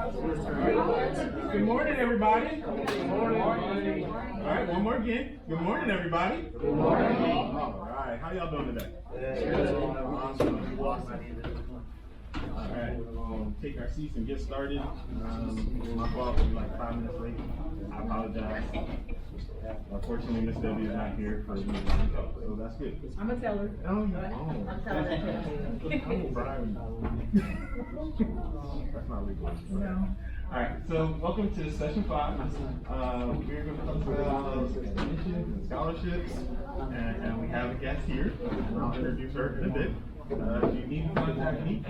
Good morning, everybody. Good morning. All right, one more again. Good morning, everybody. Good morning. All right, how y'all doing today? Awesome. All right, we'll take our seats and get started. My fault, we're like 5 minutes late. I apologize. Unfortunately, Miss Debbie is not here for me, so that's good. I'm gonna tell her. I'm telling her. That's not legal. No. All right, so welcome to session 5. We're going to talk about admissions and scholarships, and we have a guest here, and I'll introduce her in a bit. If you need to contact me,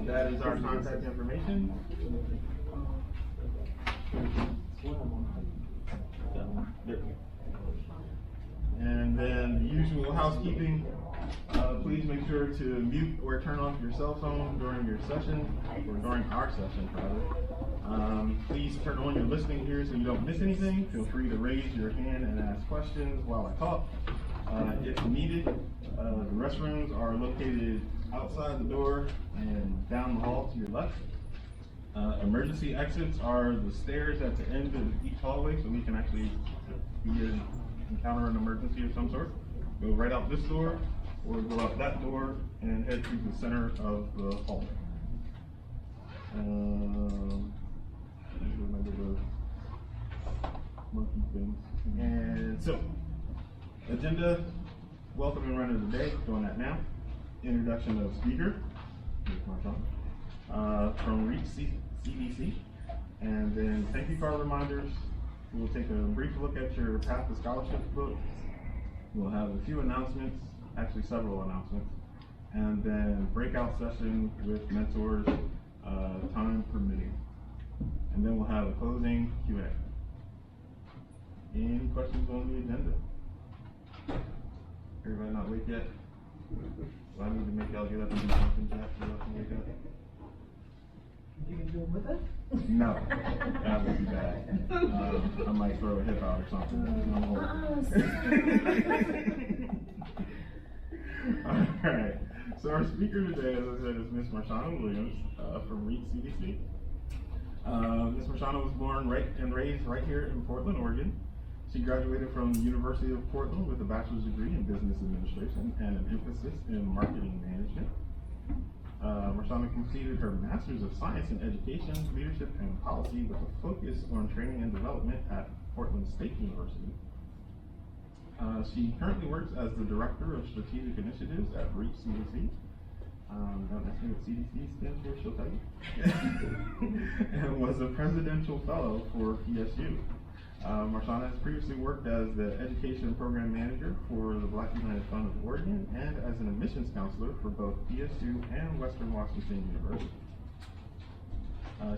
that is our contact information. And then the usual housekeeping. Please make sure to mute or turn off your cell phone during your session, or during our session, rather. Please turn on your listening ears so you don't miss anything. Feel free to raise your hand and ask questions while I talk. If needed, the restrooms are located outside the door and down the hall to your left. Emergency exits are the stairs at the end of each hallway, so we can actually encounter an emergency of some sort. Go right out this door, or go out that door and head to the center of the hall. Remember the monkey things. And so, agenda, welcome and run of the day, doing that now. Introduction of speaker, Marshawna, from Bridge2Success. And then thank you card reminders. We'll take a brief look at your Path to Scholarship book. We'll have a few announcements, actually several announcements, and then breakout session with mentors, time permitting. And then we'll have a closing Q&A. Any questions on the agenda? Everybody not awake yet? Do I need to make y'all get up and do something, Jack, so y'all can wake up? You can do it with us? No, that would be bad. I might throw a hip out or something. Alright, so our speaker today, as I said, is Miss Marshawna Williams from Bridge2Success. Miss Marshawna was born and raised right here in Portland, Oregon. She graduated from the University of Portland with a bachelor's degree in business administration and an emphasis in marketing management. Marshawna completed her Master's of Science in Education, Leadership, and Policy with a focus on training and development at Portland State University. She currently works as the Director of Strategic Initiatives at Bridge2Success. Don't ask me what CDC stands for, she'll tell you. And was a Presidential Fellow for PSU. Marshawna has previously worked as the Education Program Manager for the Black United Fund of Oregon and as an admissions counselor for both PSU and Western Washington University.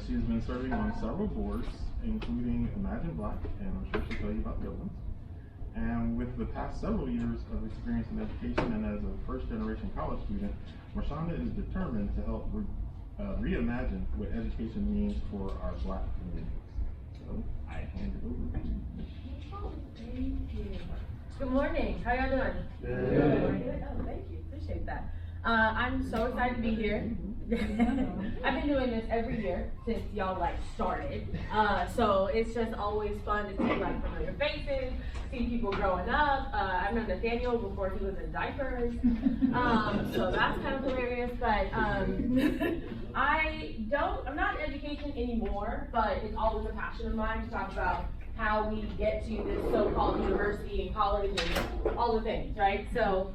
She has been serving on several boards, including Imagine Black, and I'm sure she'll tell you about the other ones. And with the past several years of experience in education and as a first-generation college student, Marshawna is determined to help reimagine what education means for our Black community. So I hand it over to you. Thank you. Good morning. How y'all doing? Good. Oh, thank you. Appreciate that. I'm so excited to be here. I've been doing this every year since y'all started. So it's just always fun to see familiar faces, see people growing up. I've known Nathaniel before he was in diapers. So that's kind of hilarious. But I'm not in education anymore, but it's always a passion of mine to talk about how we get to this so-called university and college and all the things, right? So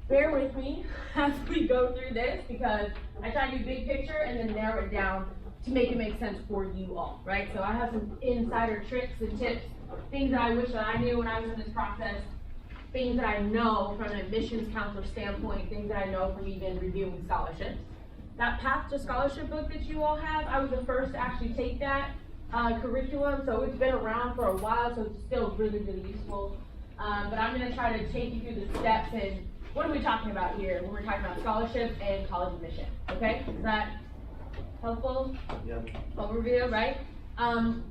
bear with me as we go through this, because I try to do big picture and then narrow it down to make it make sense for you all, right? So I have some insider tricks and tips, things that I wish that I knew when I was in this process, things that I know from an admissions counselor standpoint, things that I know from even reviewing scholarships. That Path to Scholarship book that you all have, I was the first to actually take that curriculum, so it's been around for a while, so it's still really, really useful. But I'm gonna try to take you through the steps and what are we talking about here when we're talking about scholarship and college admission, okay? Is that helpful? Yeah. Overview, right?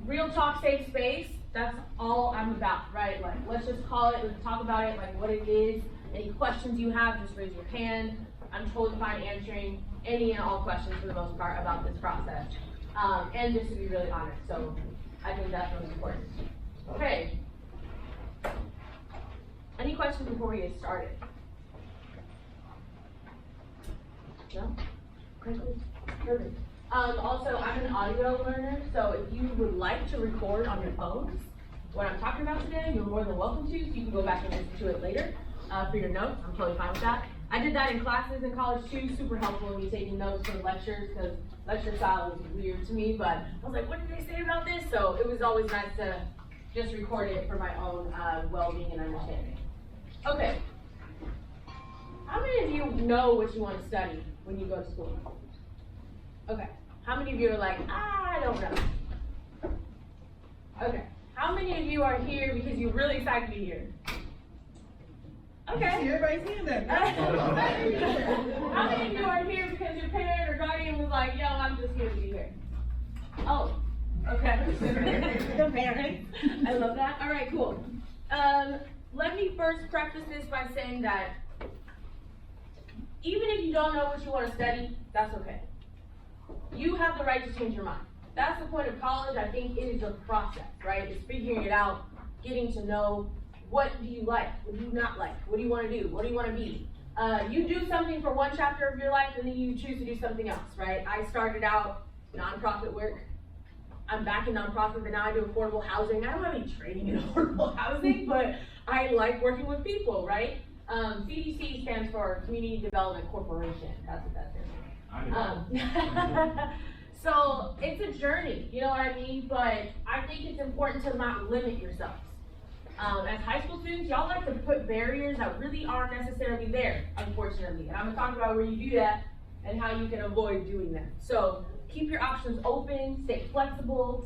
Real talk, safe space, that's all I'm about, right? Let's just call it, let's talk about it, what it is. Any questions you have, just raise your hand. I'm totally fine answering any and all questions for the most part about this process. And just to be really honest, so I think that's really important. Okay. Any questions before we get started? No? Perfect. Also, I'm an audio learner, so if you would like to record on your phones what I'm talking about today, you're more than welcome to, so you can go back and listen to it later for your notes. I'm totally fine with that. I did that in classes in college too, super helpful in me taking notes from lectures, because lecture style was weird to me, but I was like, what did they say about this? So it was always nice to just record it for my own well-being and understanding. Okay. How many of you know what you want to study when you go to school? Okay. How many of you are like, I don't know? Okay. How many of you are here because you're really excited to be here? Okay. See, everybody's saying that. How many of you are here because your parent or guardian was like, yo, I'm just here to be here? Oh, okay. The parents. I love that. All right, cool. Let me first preface this by saying that even if you don't know what you want to study, that's okay. You have the right to change your mind. That's the point of college. I think it is a process, right? It's figuring it out, getting to know what do you like, what do you not like, what do you want to do, what do you want to be. You do something for one chapter of your life and then you choose to do something else, right? I started out nonprofit work. I'm back in nonprofit, but now I do affordable housing. I don't have any training in affordable housing, but I like working with people, right? CDC stands for Community Development Corporation. That's what that stands for. So it's a journey, you know what I mean? But I think it's important to not limit yourselves. As high school students, y'all like to put barriers that really aren't necessarily there, unfortunately. And I'm gonna talk about where you do that and how you can avoid doing that. So keep your options open, stay flexible,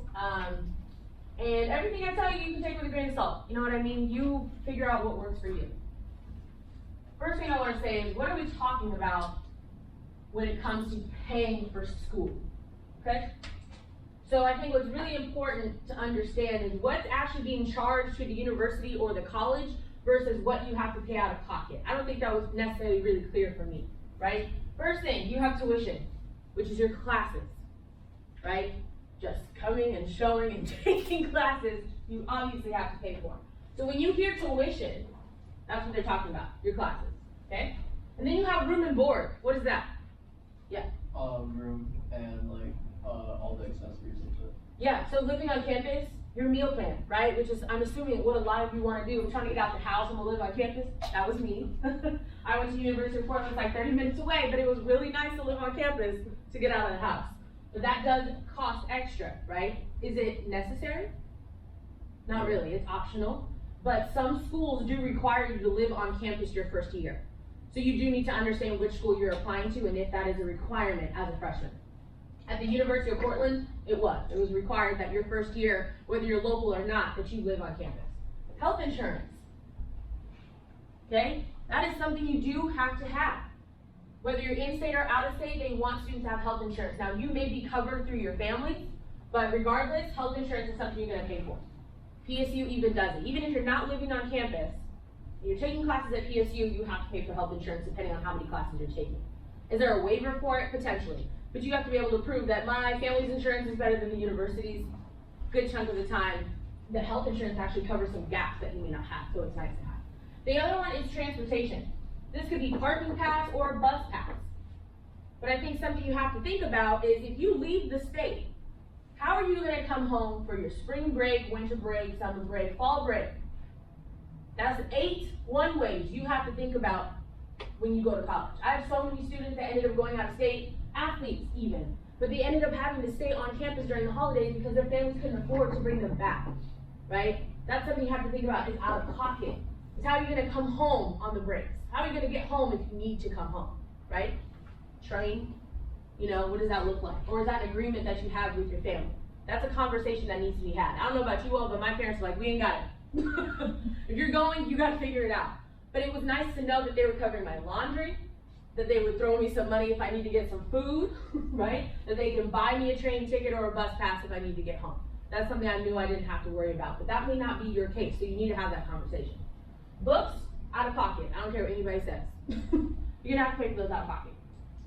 and everything I tell you, you can take with a grain of salt. You know what I mean? You figure out what works for you. First thing I want to say is, what are we talking about when it comes to paying for school? Okay? So I think what's really important to understand is what's actually being charged to the university or the college versus what you have to pay out of pocket. I don't think that was necessarily really clear for me, right? First thing, you have tuition, which is your classes, right? Just coming and showing and taking classes, you obviously have to pay for. So when you hear tuition, that's what they're talking about, your classes, okay? And then you have room and board. What is that? Yeah. Room and like all the accessories and shit. Yeah, so living on campus, your meal plan, right? Which is, I'm assuming, what a lot of you want to do. I'm trying to get out the house, I'm gonna live on campus. That was me. I went to University of Portland, it's like 30 minutes away, but it was really nice to live on campus to get out of the house. But that does cost extra, right? Is it necessary? Not really, it's optional. But some schools do require you to live on campus your first year. So you do need to understand which school you're applying to and if that is a requirement as a freshman. At the University of Portland, it was required that your first year, whether you're local or not, that you live on campus. Health insurance, okay? That is something you do have to have. Whether you're in-state or out-of-state, they want students to have health insurance. Now, you may be covered through your family, but regardless, health insurance is something you're gonna pay for. PSU even does it. Even if you're not living on campus, you're taking classes at PSU, you have to pay for health insurance depending on how many classes you're taking. Is there a waiver for it? Potentially. But you have to be able to prove that my family's insurance is better than the university's. Good chunk of the time, the health insurance actually covers some gaps that you may not have, so it's nice to have. The other one is transportation. This could be parking pass or bus pass. But I think something you have to think about is if you leave the state, how are you gonna come home for your spring break, winter break, summer break, fall break? That's 8 one-ways you have to think about when you go to college. I have so many students that ended up going out of state, athletes even, but they ended up having to stay on campus during the holidays because their families couldn't afford to bring them back, right? That's something you have to think about is out of pocket. It's how you're gonna come home on the breaks. How are you gonna get home if you need to come home, right? Train, you know, what does that look like? Or is that an agreement that you have with your family? That's a conversation that needs to be had. I don't know about you all, but my parents were like, we ain't got it. If you're going, you gotta figure it out. But it was nice to know that they were covering my laundry, that they would throw me some money if I need to get some food, right? That they can buy me a train ticket or a bus pass if I need to get home. That's something I knew I didn't have to worry about, but that may not be your case, so you need to have that conversation. Books, out of pocket. I don't care what anybody says. Because You're gonna have to pay for those out of pocket.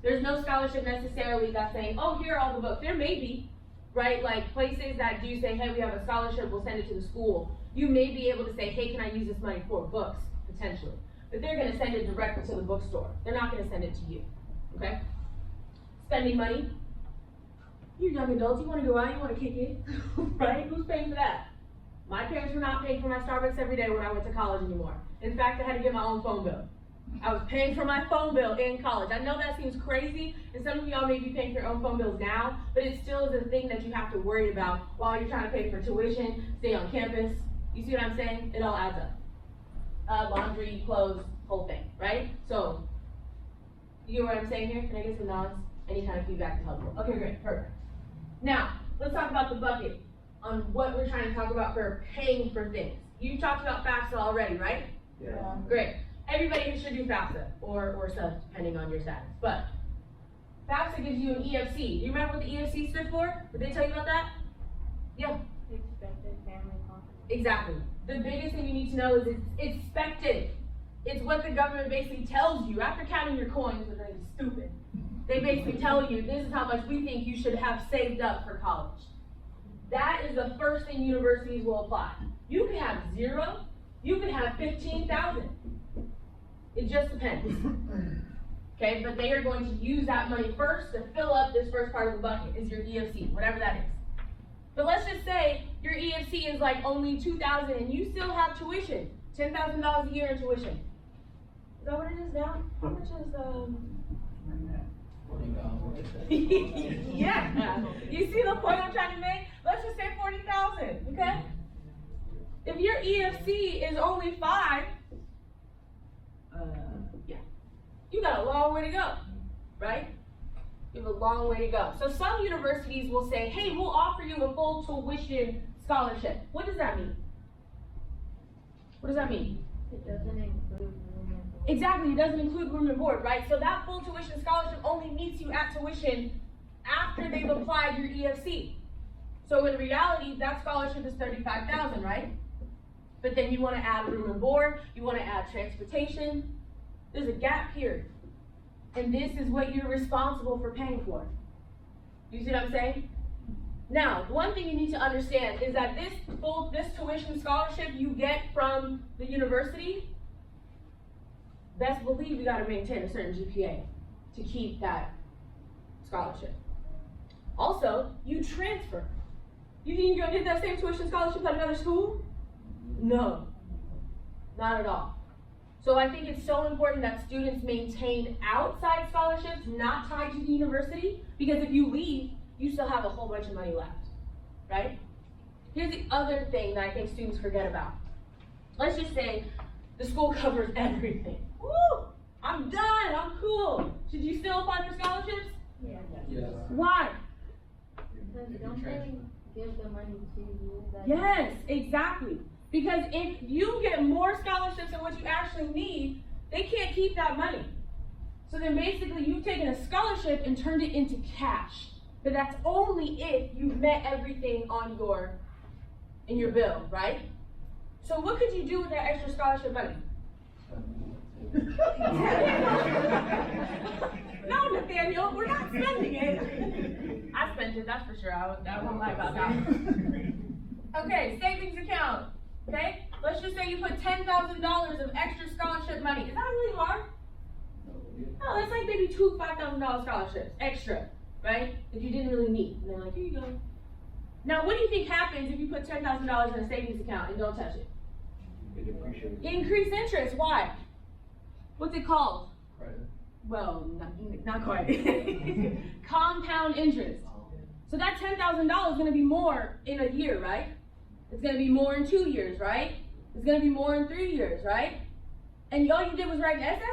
There's no scholarship necessarily that's saying, oh, here are all the books. There may be, right? Like places that do say, hey, we have a scholarship, we'll send it to the school. You may be able to say, hey, can I use this money for books, potentially. But they're gonna send it directly to the bookstore. They're not gonna send it to you, okay? Spending money. You young adults, you wanna go out, you wanna kick it, right? Who's paying for that? My parents were not paying for my Starbucks every day when I went to college anymore. In fact, I had to get my own phone bill. I was paying for my phone bill in college. I know that seems crazy, and some of y'all may be paying for your own phone bills now, but it still is a thing that you have to worry about while you're trying to pay for tuition, stay on campus. You see what I'm saying? It all adds up. Laundry, clothes, whole thing, right? So, you get what I'm saying here? Can I get some nods? Any kind of feedback is helpful. Okay, great, perfect. Now, let's talk about the bucket on what we're trying to talk about for paying for things. You talked about FAFSA already, right? Yeah. Great. Everybody should do FAFSA or sub, depending on your status. But FAFSA gives you an EFC. Do you remember what the EFC stood for? Did they tell you about that? Yeah. Expected family confidence. Exactly. The biggest thing you need to know is it's expected. It's what the government basically tells you. After counting your coins, which is stupid, they basically tell you this is how much we think you should have saved up for college. That is the first thing universities will apply. You can have 0, you can have 15,000. It just depends. Okay, but they are going to use that money first to fill up this first part of the bucket, is your EFC, whatever that is. But let's just say your EFC is like only 2,000 and you still have tuition, $10,000 a year in tuition. Is that what it is now? How much is yeah. You see the point I'm trying to make? Let's just say 40,000, okay? If your EFC is only 5, yeah, you got a long way to go, right? You have a long way to go. So some universities will say, hey, we'll offer you a full tuition scholarship. What does that mean? What does that mean? It doesn't include room and board. Exactly, it doesn't include room and board, right? So that full tuition scholarship only meets you at tuition after they've applied your EFC. So in reality, that scholarship is 35,000, right? But then you want to add room and board, you want to add transportation. There's a gap here. And this is what you're responsible for paying for. You see what I'm saying? Now, one thing you need to understand is that this tuition scholarship you get from the university, best believe you got to maintain a certain GPA to keep that scholarship. Also, you transfer. You think you're going to get that same tuition scholarship at another school? No, not at all. So I think it's so important that students maintain outside scholarships not tied to the university, because if you leave, you still have a whole bunch of money left, right? Here's the other thing that I think students forget about. Let's just say the school covers everything. Woo! I'm done, I'm cool. Should you still apply for scholarships? Yeah. Yes. Why? Because don't they give the money to you? Yes, exactly. Because if you get more scholarships than what you actually need, they can't keep that money. So then basically you've taken a scholarship and turned it into cash. But that's only if you've met everything on in your bill, right? So what could you do with that extra scholarship money? No, Nathaniel, we're not spending it. I spent it, that's for sure. I won't lie about that. Okay, savings account. Okay? Let's just say you put $10,000 of extra scholarship money. Is that really hard? No, that's like maybe 2 $5,000 scholarships, extra, right? That you didn't really need. And they're like, here you go. Now, what do you think happens if you put $10,000 in a savings account and don't touch it? Increased interest. Why? What's it called? Credit. Well, not quite. Compound interest. So that $10,000 is going to be more in a year, right? It's going to be more in 2 years, right? It's going to be more in 3 years, right? And all you did was write an essay?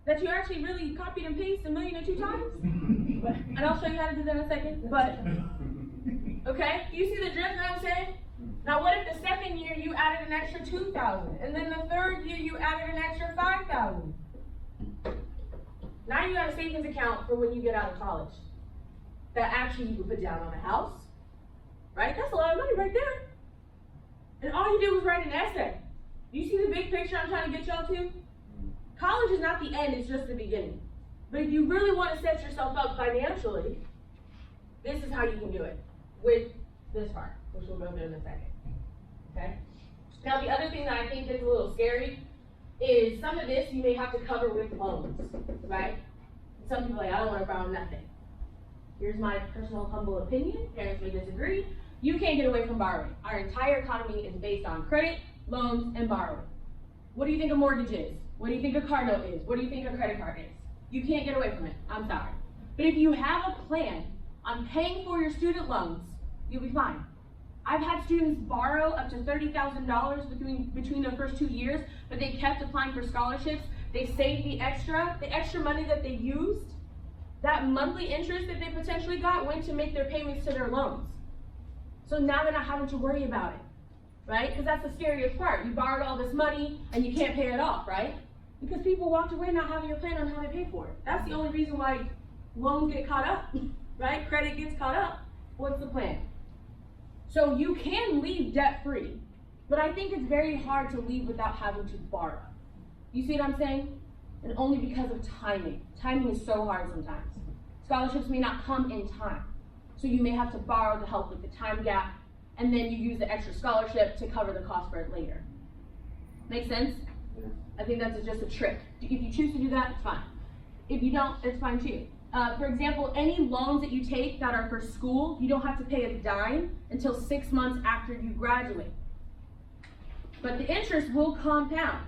That you actually really copied and pasted 1,000,002 times? And I'll show you how to do that in a second. But, okay, you see the drift that I'm saying? Now what if the second year you added an extra 2,000, and then the third year you added an extra 5,000? Now you got a savings account for when you get out of college that actually you can put down on a house, right? That's a lot of money right there. And all you did was write an essay. You see the big picture I'm trying to get y'all to? College is not the end, it's just the beginning. But if you really want to set yourself up financially, this is how you can do it with this part, which we'll go into in a second. Okay? Now, the other thing that I think is a little scary is some of this you may have to cover with loans, right? Some people are like, I don't want to borrow nothing. Here's my personal humble opinion. Parents may disagree. You can't get away from borrowing. Our entire economy is based on credit, loans, and borrowing. What do you think a mortgage is? What do you think a car note is? What do you think a credit card is? You can't get away from it. I'm sorry. But if you have a plan on paying for your student loans, you'll be fine. I've had students borrow up to $30,000 between their first 2 years, but they kept applying for scholarships. They saved the extra money that they used, that monthly interest that they potentially got went to make their payments to their loans. So now they're not having to worry about it, right? Because that's the scariest part. You borrowed all this money and you can't pay it off, right? Because people walked away not having a plan on how to pay for it. That's the only reason why loans get caught up, right? Credit gets caught up. What's the plan? So you can leave debt-free, but I think it's very hard to leave without having to borrow. You see what I'm saying? And only because of timing. Timing is so hard sometimes. Scholarships may not come in time. So you may have to borrow to help with the time gap, and then you use the extra scholarship to cover the cost for it later. Make sense? Yeah. I think that's just a trick. If you choose to do that, it's fine. If you don't, it's fine too. For example, any loans that you take that are for school, you don't have to pay a dime until 6 months after you graduate. But the interest will compound.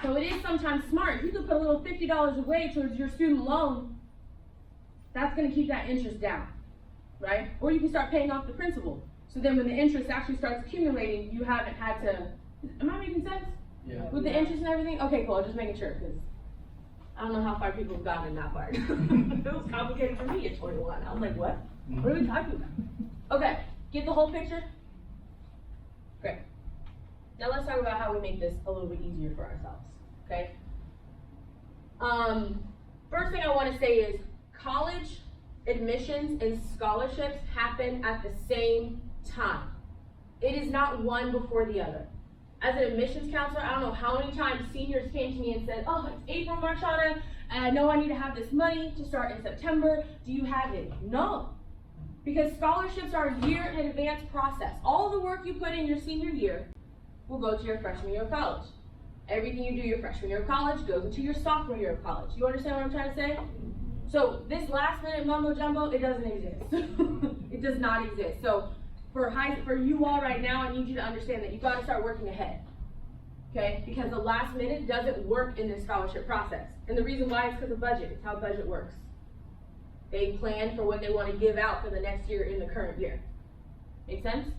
So it is sometimes smart. You could put a little $50 away towards your student loan. That's going to keep that interest down, right? Or you can start paying off the principal. So then when the interest actually starts accumulating, you haven't had to, am I making sense? Yeah. With the interest and everything? Okay, cool, just making sure, because I don't know how far people have gotten in that part. It was complicated for me at 21. I was like, what? What are we talking about? Okay, get the whole picture? Great. Now let's talk about how we make this a little bit easier for ourselves, okay? First thing I want to say is college admissions and scholarships happen at the same time. It is not one before the other. As an admissions counselor, I don't know how many times seniors came to me and said, oh, it's April, Marshawna, and I know I need to have this money to start in September. Do you have it? No. Because scholarships are a year in advance process. All the work you put in your senior year will go to your freshman year of college. Everything you do your freshman year of college goes into your sophomore year of college. You understand what I'm trying to say? So this last minute mumbo jumbo, it doesn't exist. It does not exist. So for you all right now, I need you to understand that you've got to start working ahead. Okay? Because the last minute doesn't work in this scholarship process. And the reason why is because of budget. It's how budget works. They plan for what they want to give out for the next year in the current year. Make sense?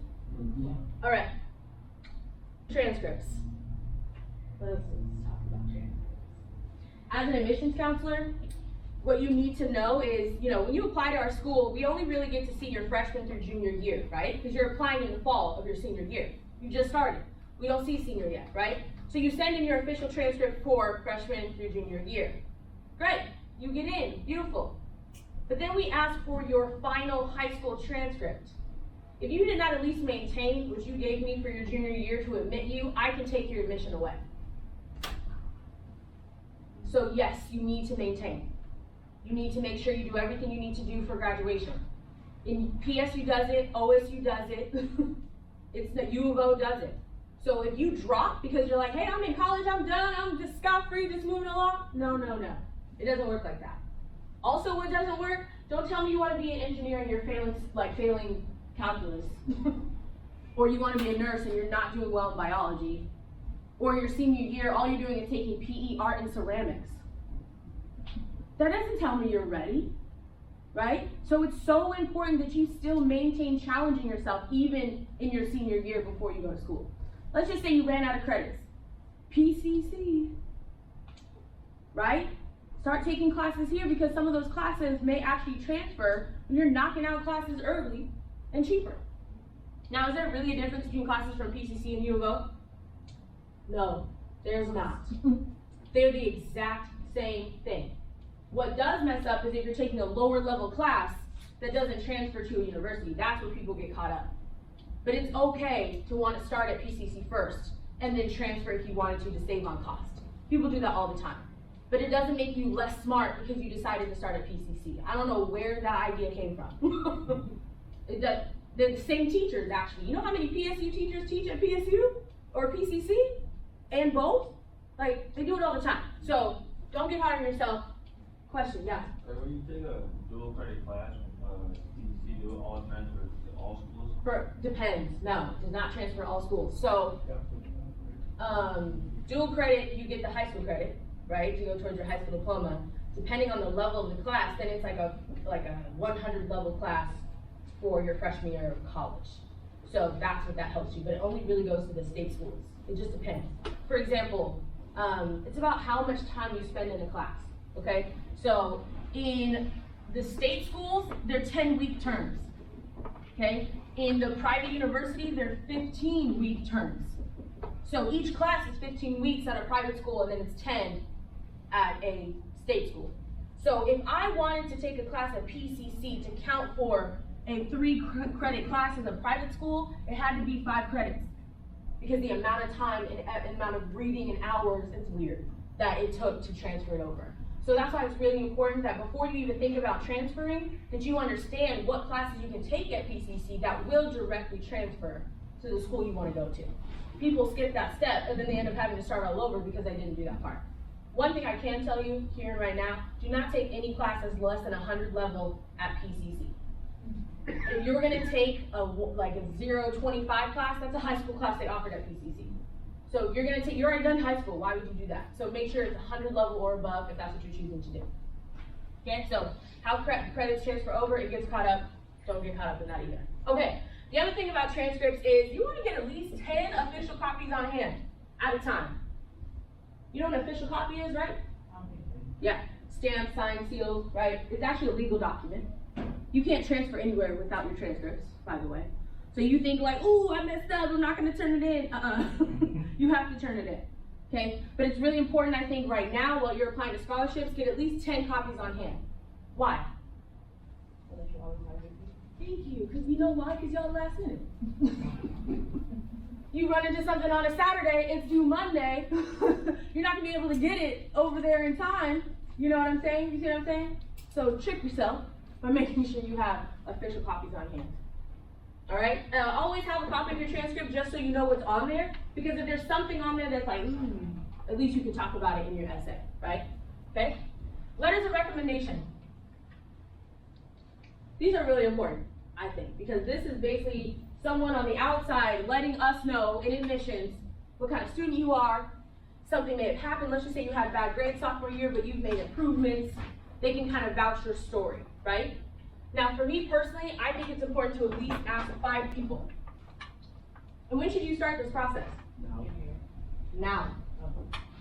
Mm-hmm. All right. Transcripts. Let's talk about transcripts. As an admissions counselor, what you need to know is, when you apply to our school, we only really get to see your freshman through junior year, right? Because you're applying in the fall of your senior year. You just started. We don't see senior yet, right? So you send in your official transcript for freshman through junior year. Great, you get in, beautiful. But then we ask for your final high school transcript. If you did not at least maintain what you gave me for your junior year to admit you, I can take your admission away. So yes, you need to maintain. You need to make sure you do everything you need to do for graduation. In PSU does it, OSU does it, it's the U of O does it. So if you drop because you're like, hey, I'm in college, I'm done, I'm just scot-free, just moving along. No. It doesn't work like that. Also, what doesn't work, don't tell me you want to be an engineer and you're failing calculus. Or you want to be a nurse and you're not doing well in biology. Or your senior year, all you're doing is taking PE, art, and ceramics. That doesn't tell me you're ready, right? So it's so important that you still maintain challenging yourself even in your senior year before you go to school. Let's just say you ran out of credits. PCC, right? Start taking classes here because some of those classes may actually transfer when you're knocking out classes early and cheaper. Now, is there really a difference between classes from PCC and U of O? No, there's not. They're the exact same thing. What does mess up is if you're taking a lower level class that doesn't transfer to a university. That's where people get caught up. But it's okay to want to start at PCC first and then transfer if you wanted to save on cost. People do that all the time. But it doesn't make you less smart because you decided to start a PCC. I don't know where that idea came from. They're the same teachers, actually. You know how many PSU teachers teach at PSU or PCC? And both? Like, they do it all the time. So, don't get hard on yourself. Question, yeah? When you take a dual credit class, do you do all transfer to all schools? Depends. No, does not transfer to all schools. So, dual credit, you get the high school credit, right? To go towards your high school diploma. Depending on the level of the class, then it's like a 100 level class for your freshman year of college. So that's what that helps you, but it only really goes to the state schools. It just depends. For example, it's about how much time you spend in a class, okay? So in the state schools, they're 10-week terms, okay? In the private university, they're 15-week terms. So each class is 15 weeks at a private school, and then it's 10 at a state school. So if I wanted to take a class at PCC to count for a 3-credit class in a private school, it had to be 5 credits. Because the amount of time and amount of reading and hours, it's weird, that it took to transfer it over. So that's why it's really important that before you even think about transferring, that you understand what classes you can take at PCC that will directly transfer to the school you want to go to. People skip that step, and then they end up having to start all over because they didn't do that part. One thing I can tell you here and right now, do not take any classes less than 100 level at PCC. If you were going to take a 0-25 class, that's a high school class they offered at PCC. So if you're going to take, you're already done high school, why would you do that? So make sure it's 100 level or above if that's what you're choosing to do. Okay, so how credits transfer over, it gets caught up, don't get caught up in that either. Okay, the other thing about transcripts is you want to get at least 10 official copies on hand at a time. You know what an official copy is, right? Yeah, stamped, signed, sealed, right? It's actually a legal document. You can't transfer anywhere without your transcripts, by the way. So you think like, ooh, I messed up, I'm not gonna turn it in. You have to turn it in, okay? But it's really important, I think, right now, while you're applying to scholarships, get at least 10 copies on hand. Why? Thank you, because you know why? Because y'all last minute. You run into something on a Saturday, it's due Monday. You're not gonna be able to get it over there in time. You know what I'm saying? You see what I'm saying? So trick yourself by making sure you have official copies on hand. All right? Always have a copy of your transcript just so you know what's on there, because if there's something on there that's like, at least you can talk about it in your essay, right? Okay? Letters of recommendation. These are really important, I think, because this is basically someone on the outside letting us know in admissions what kind of student you are. Something may have happened. Let's just say you had bad grades sophomore year, but you've made improvements. They can kind of vouch your story, right? Now, for me personally, I think it's important to at least ask 5 people. And when should you start this process? Now.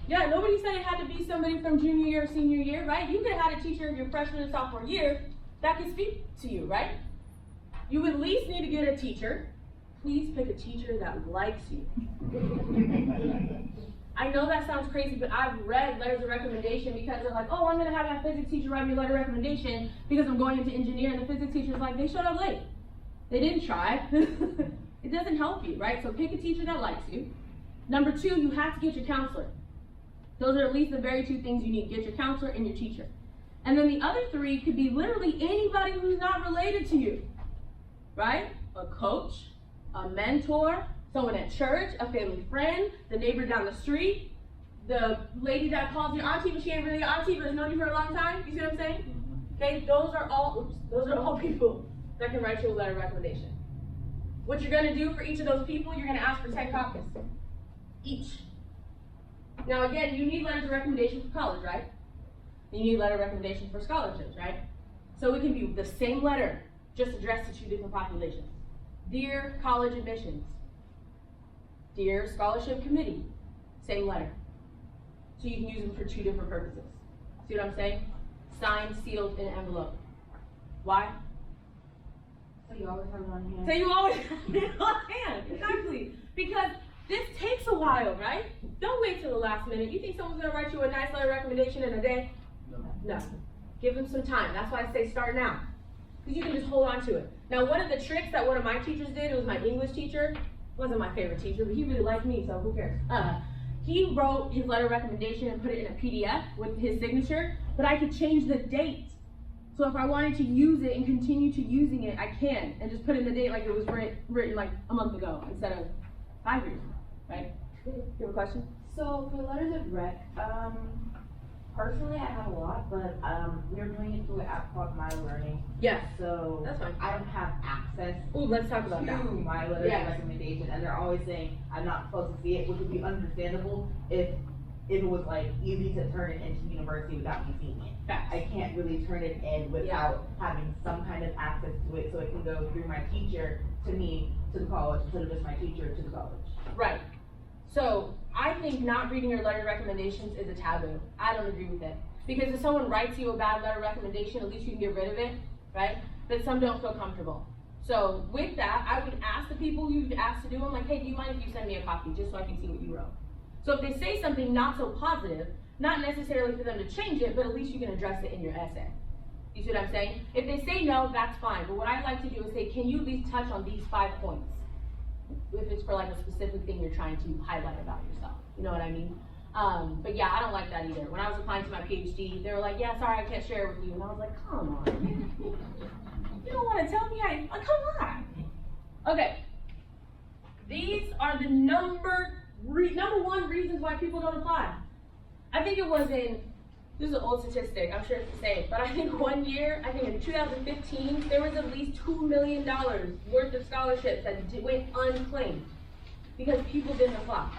Yeah, nobody said it had to be somebody from junior year or senior year, right? You could have had a teacher of your freshman and sophomore year that could speak to you, right? You at least need to get a teacher. Please pick a teacher that likes you. I know that sounds crazy, but I've read letters of recommendation because they're like, oh, I'm going to have my physics teacher write me a letter of recommendation because I'm going into engineering. And the physics teacher's like, they showed up late. They didn't try. It doesn't help you, right? So pick a teacher that likes you. Number 2, you have to get your counselor. Those are at least the very 2 things you need. Get your counselor and your teacher. And then the other 3 could be literally anybody who's not related to you, right? A coach, a mentor, someone at church, a family friend, the neighbor down the street, the lady that calls your auntie, but she ain't really your auntie, but has known you for a long time. You see what I'm saying? Okay, those are all people that can write you a letter of recommendation. What you're gonna do for each of those people, you're gonna ask for 10 copies, each. Now again, you need letters of recommendation for college, right? You need letter of recommendation for scholarships, right? So it can be the same letter, just addressed to 2 different populations. Dear college admissions. Dear Scholarship Committee, same letter. So you can use them for 2 different purposes. See what I'm saying? Signed, sealed, in an envelope. Why? So you always have it on hand. So you always have it on hand, exactly. Because this takes a while, right? Don't wait till the last minute. You think someone's gonna write you a nice letter of recommendation in a day? No. Give them some time. That's why I say start now. Because you can just hold on to it. Now, one of the tricks that one of my teachers did, it was my English teacher, wasn't my favorite teacher, but he really liked me, so who cares? He wrote his letter of recommendation and put it in a PDF with his signature, but I could change the date. So if I wanted to use it and continue to using it, I can, and just put in the date like it was written like a month ago instead of 5 years ago, right? You have a question? So for letters of rec, personally I have a lot, but we're doing it through an app called My Learning. Yes. So That's fine. I don't have access Ooh, let's talk about to that. my letters Yes. of recommendation, and they're always saying I'm not supposed to see it, which would be understandable if it was like easy to turn it into university without me seeing it. Facts. I can't really turn it in without having some kind of access to it, so it can go through my teacher to me to the college instead of just my teacher to the college. Right. So I think not reading your letter of recommendations is a taboo. I don't agree with it. Because if someone writes you a bad letter of recommendation, at least you can get rid of it, right? But some don't feel comfortable. So with that, I would ask the people you've asked to do them, like, hey, do you mind if you send me a copy just so I can see what you wrote? So if they say something not so positive, not necessarily for them to change it, but at least you can address it in your essay. You see what I'm saying? If they say no, that's fine. But what I like to do is say, can you at least touch on these 5 points? If it's for like a specific thing you're trying to highlight about yourself. You know what I mean? But yeah, I don't like that either. When I was applying to my PhD, they were like, yeah, sorry, I can't share it with you. And I was like, come on. You don't want to tell me come on. Okay. These are the number one reasons why people don't apply. I think it was this is an old statistic, I'm sure it's the same, but I think one year, in 2015, there was at least $2 million worth of scholarships that went unclaimed because people didn't apply.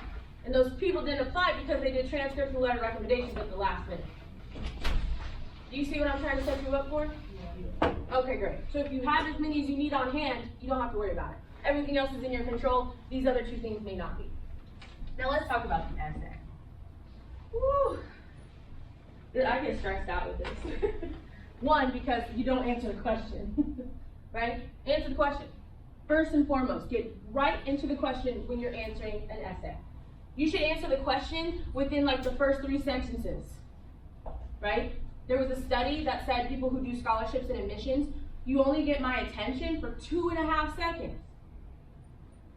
And those people didn't apply because they did transcripts and letter recommendations at the last minute. Do you see what I'm trying to set you up for? Okay, great. So if you have as many as you need on hand, you don't have to worry about it. Everything else is in your control. These other 2 things may not be. Now let's talk about the essay. Woo! I get stressed out with this. One, because you don't answer the question, right? Answer the question. First and foremost, get right into the question when you're answering an essay. You should answer the question within like the first 3 sentences, right? There was a study that said people who do scholarships and admissions, you only get my attention for 2.5 seconds.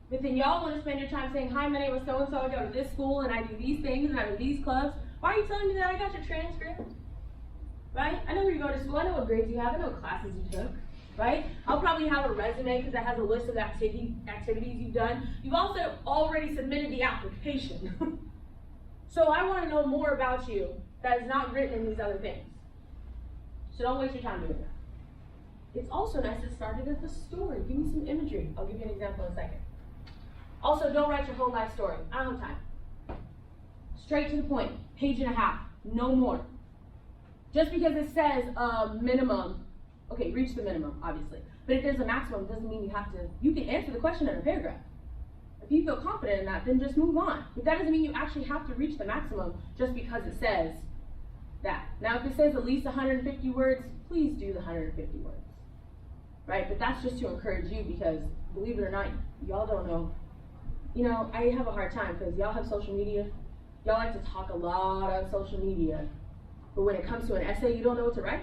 But then y'all want to spend your time saying, hi, my name is so-and-so, I go to this school and I do these things and I do these clubs. Why are you telling me that? I got your transcript, right? I know where you go to school, I know what grades you have, I know what classes you took, right? I'll probably have a resume because it has a list of activities you've done. You've also already submitted the application. So I want to know more about you that is not written in these other things. So don't waste your time doing that. It's also nice to start it with a story. Give me some imagery. I'll give you an example in a second. Also, don't write your whole life story. I don't have time. Straight to the point, 1.5 pages, no more. Just because it says minimum, okay, reach the minimum, obviously. But if there's a maximum, it doesn't mean you can answer the question in a paragraph. If you feel confident in that, then just move on. But that doesn't mean you actually have to reach the maximum just because it says that. Now, if it says at least 150 words, please do the 150 words, right? But that's just to encourage you because, believe it or not, y'all don't know. You know, I have a hard time because y'all have social media. Y'all like to talk a lot on social media, but when it comes to an essay, you don't know what to write?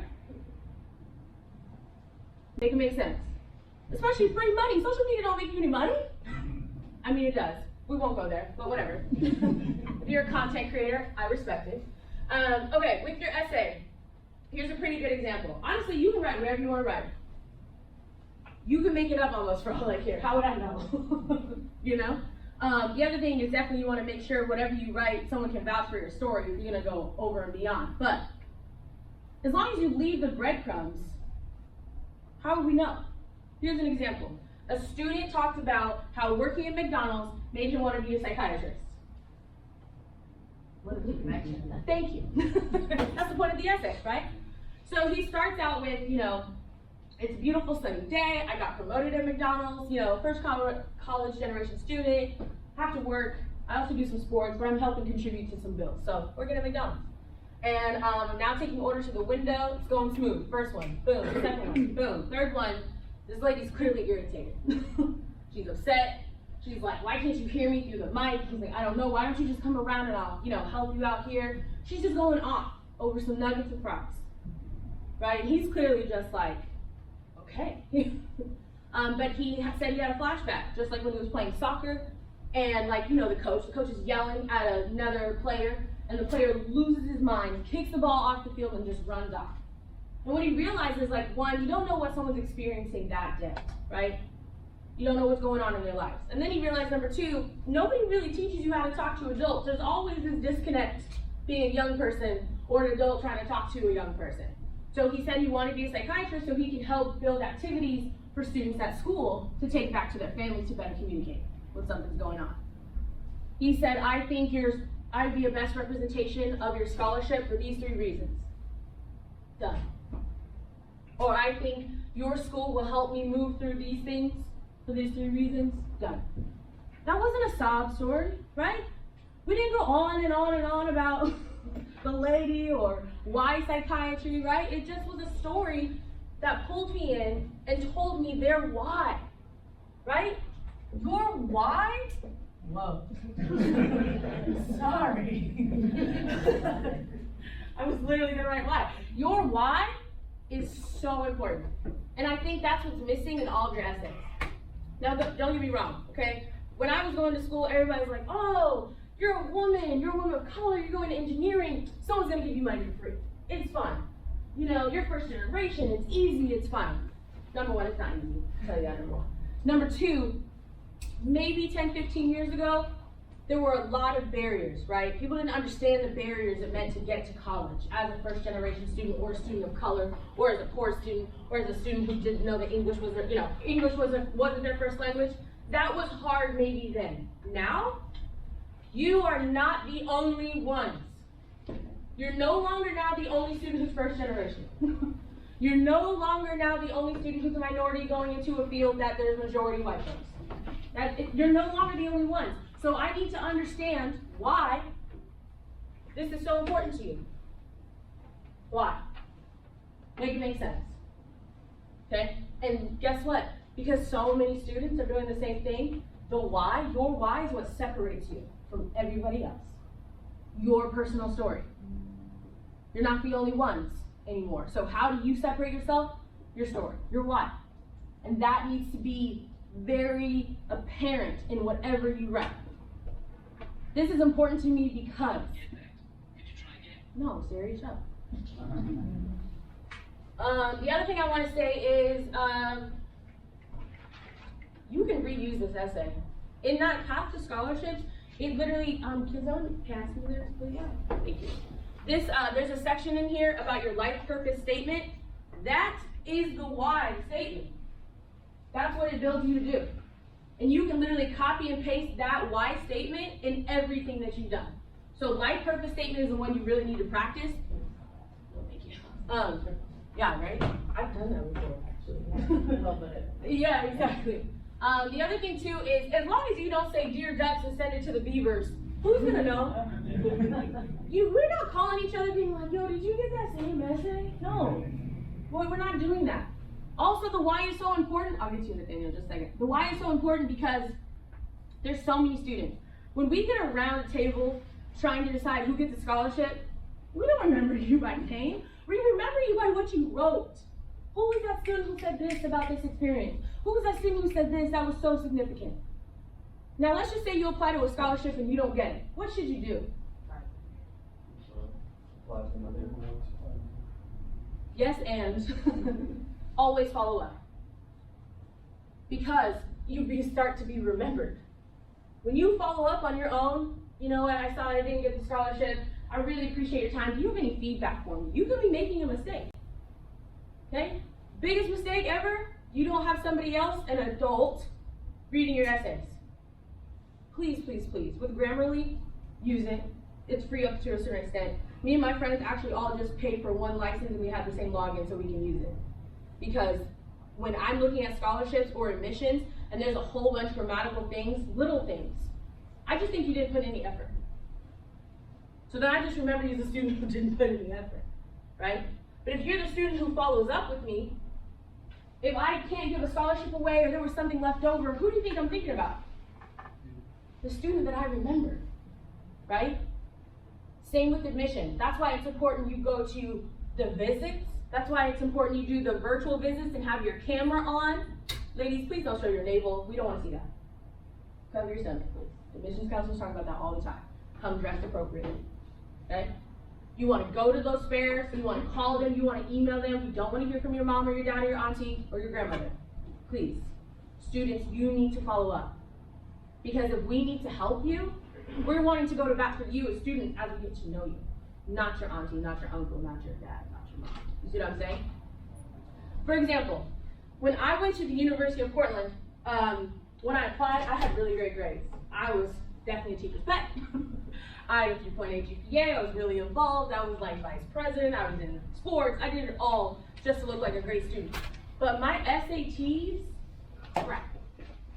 Make it make sense. Especially free money. Social media don't make you any money. I mean, it does. We won't go there, but whatever. If you're a content creator, I respect it. Okay, with your essay, here's a pretty good example. Honestly, you can write whatever you want to write. You can make it up almost for all I care. How would I know? You know? The other thing is definitely you want to make sure whatever you write, someone can vouch for your story. You're going to go over and beyond. But as long as you leave the breadcrumbs, how would we know? Here's an example. A student talked about how working at McDonald's made him want to be a psychiatrist. What a connection. Thank you. That's the point of the essay, right? So he starts out with, you know, it's a beautiful sunny day, I got promoted at McDonald's, you know, first college generation student, have to work, I also do some sports, but I'm helping contribute to some bills. So working at McDonald's. And I'm now taking orders to the window, it's going smooth. First one, boom, second one, boom. Third one, this lady's clearly irritated. She's upset. She's like, why can't you hear me through the mic? He's like, I don't know, why don't you just come around and I'll, you know, help you out here. She's just going off over some nuggets of fries, right? And he's clearly just like, okay. But he said he had a flashback, just like when he was playing soccer, and like, you know, the coach is yelling at another player, and the player loses his mind, kicks the ball off the field, and just runs off. And what he realizes, like, one, you don't know what someone's experiencing that day, right? You don't know what's going on in their lives. And then he realized, number two, nobody really teaches you how to talk to adults. There's always this disconnect being a young person or an adult trying to talk to a young person. So he said he wanted to be a psychiatrist so he can help build activities for students at school to take back to their families to better communicate when something's going on. He said, I think I'd be a best representation of your scholarship for these 3 reasons. Done. Or I think your school will help me move through these things for these 3 reasons. Done. That wasn't a sob story, right? We didn't go on and on and on about the lady or why psychiatry, right? It just was a story that pulled me in and told me their why, right? Your why? Whoa. Sorry. I was literally gonna write why. Your why is so important. And I think that's what's missing in all of your essays. Now, don't get me wrong, okay? When I was going to school, everybody's like, oh, you're a woman of color, you're going to engineering, someone's gonna give you money for free. It's fun. You know, you're first generation, it's easy, it's fun. Number one, it's not easy, I'll tell you that number one. Number two, maybe 10, 15 years ago, there were a lot of barriers, right? People didn't understand the barriers it meant to get to college as a first generation student or a student of color or as a poor student or as a student who didn't know that English was their, English wasn't their first language. That was hard maybe then. Now, you are not the only ones. You're no longer now the only student who's first generation. You're no longer now the only student who's a minority going into a field that there's majority white folks. You're no longer the only ones. So I need to understand why this is so important to you. Why? Make it make sense. Okay? And guess what? Because so many students are doing the same thing, your why is what separates you from everybody else. Your personal story. You're not the only ones anymore. So how do you separate yourself? Your story, your why. And that needs to be very apparent in whatever you write. This is important to me because. No, Siri, shut up. The other thing I want to say is you can reuse this essay. In that path to scholarships, it literally, can someone pass me this, please? Yeah, thank you. There's a section in here about your life purpose statement. That is the why statement. That's what it builds you to do. And you can literally copy and paste that why statement in everything that you've done. So life purpose statement is the one you really need to practice. Thank you. Yeah, right? I've done that before, actually. Yeah, exactly. The other thing too is, as long as you don't say dear ducks and send it to the beavers, who's gonna know? We're not calling each other being like, yo, did you get that same essay? No. Boy, we're not doing that. Also, the why is so important. I'll get to Nathaniel in just a second. The why is so important because there's so many students. When we get around a table trying to decide who gets a scholarship, we don't remember you by name. We remember you by what you wrote. Who was that student who said this about this experience? Who was that student who said this that was so significant? Now, let's just say you apply to a scholarship and you don't get it. What should you do? Yes, and always follow up. Because you start to be remembered. When you follow up on your own, you know what, I saw I didn't get the scholarship, I really appreciate your time. Do you have any feedback for me? You could be making a mistake. Okay? Biggest mistake ever, you don't have somebody else, an adult, reading your essays. Please, please, please. With Grammarly, use it. It's free up to a certain extent. Me and my friends actually all just pay for one license and we have the same login so we can use it. Because when I'm looking at scholarships or admissions and there's a whole bunch of grammatical things, little things, I just think you didn't put any effort. So then I just remember you as a student who didn't put any effort, right? But if you're the student who follows up with me, if I can't give a scholarship away or there was something left over, who do you think I'm thinking about? The student that I remember, right? Same with admission. That's why it's important you go to the visits. That's why it's important you do the virtual visits and have your camera on. Ladies, please don't show your navel. We don't want to see that. Cover your stomach, please. Admissions counselors talk about that all the time. Come dressed appropriately, okay? You wanna go to those fairs, you wanna call them, you wanna email them, you don't wanna hear from your mom or your dad or your auntie or your grandmother. Please, students, you need to follow up. Because if we need to help you, we're wanting to go to bat for you as students as we get to know you. Not your auntie, not your uncle, not your dad, not your mom. You see what I'm saying? For example, when I went to the University of Portland, when I applied, I had really great grades. I was definitely a teacher's pet. I had a 3.8 GPA, I was really involved, I was like vice president, I was in sports, I did it all just to look like a great student. But my SATs, crap,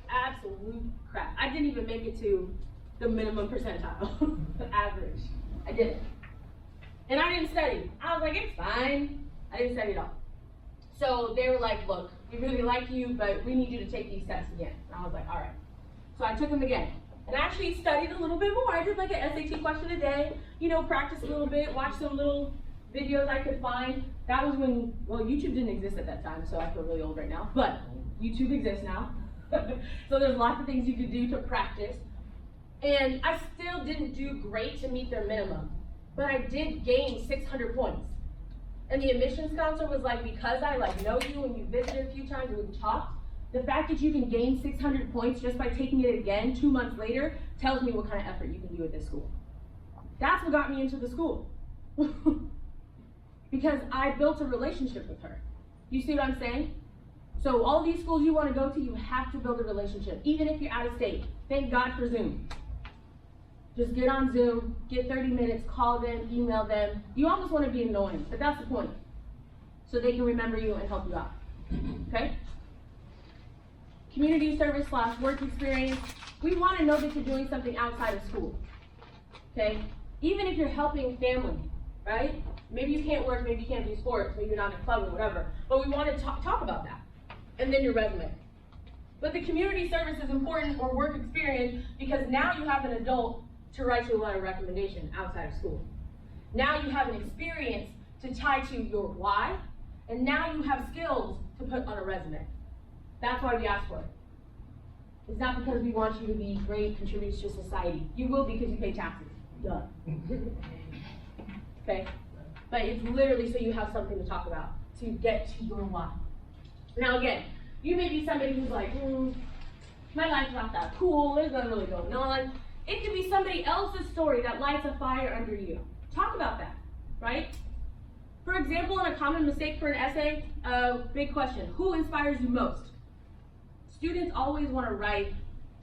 absolute crap. I didn't even make it to the minimum percentile, the average. I didn't. And I didn't study. I was like, it's fine. I didn't study at all. So they were like, look, we really like you, but we need you to take these tests again. And I was like, all right. So I took them again. And I actually studied a little bit more. I did like an SAT question a day, practice a little bit, watch some little videos I could find. That was when, well, YouTube didn't exist at that time, so I feel really old right now. But YouTube exists now. So there's lots of things you could do to practice. And I still didn't do great to meet their minimum, but I did gain 600 points. And the admissions counselor was like, because I know you and you visited a few times and we've talked, the fact that you can gain 600 points just by taking it again 2 months later tells me what kind of effort you can do at this school. That's what got me into the school. Because I built a relationship with her. You see what I'm saying? So all these schools you want to go to, you have to build a relationship, even if you're out of state. Thank God for Zoom. Just get on Zoom, get 30 minutes, call them, email them. You almost want to be annoying, but that's the point. So they can remember you and help you out, okay? Community service / work experience. We want to know that you're doing something outside of school, okay? Even if you're helping family, right? Maybe you can't work, maybe you can't do sports, maybe you're not in a club or whatever, but we want to talk about that. And then your resume. But the community service is important, or work experience, because now you have an adult to write you a letter of recommendation outside of school. Now you have an experience to tie to your why, and now you have skills to put on a resume. That's why we ask for it. It's not because we want you to be great, contribute to society. You will because you pay taxes. Duh. Okay? But it's literally so you have something to talk about, to get to your why. Now again, you may be somebody who's like, my life's not that cool, there's nothing really going on. It could be somebody else's story that lights a fire under you. Talk about that, right? For example, in a common mistake for an essay, big question, who inspires you most? Students always want to write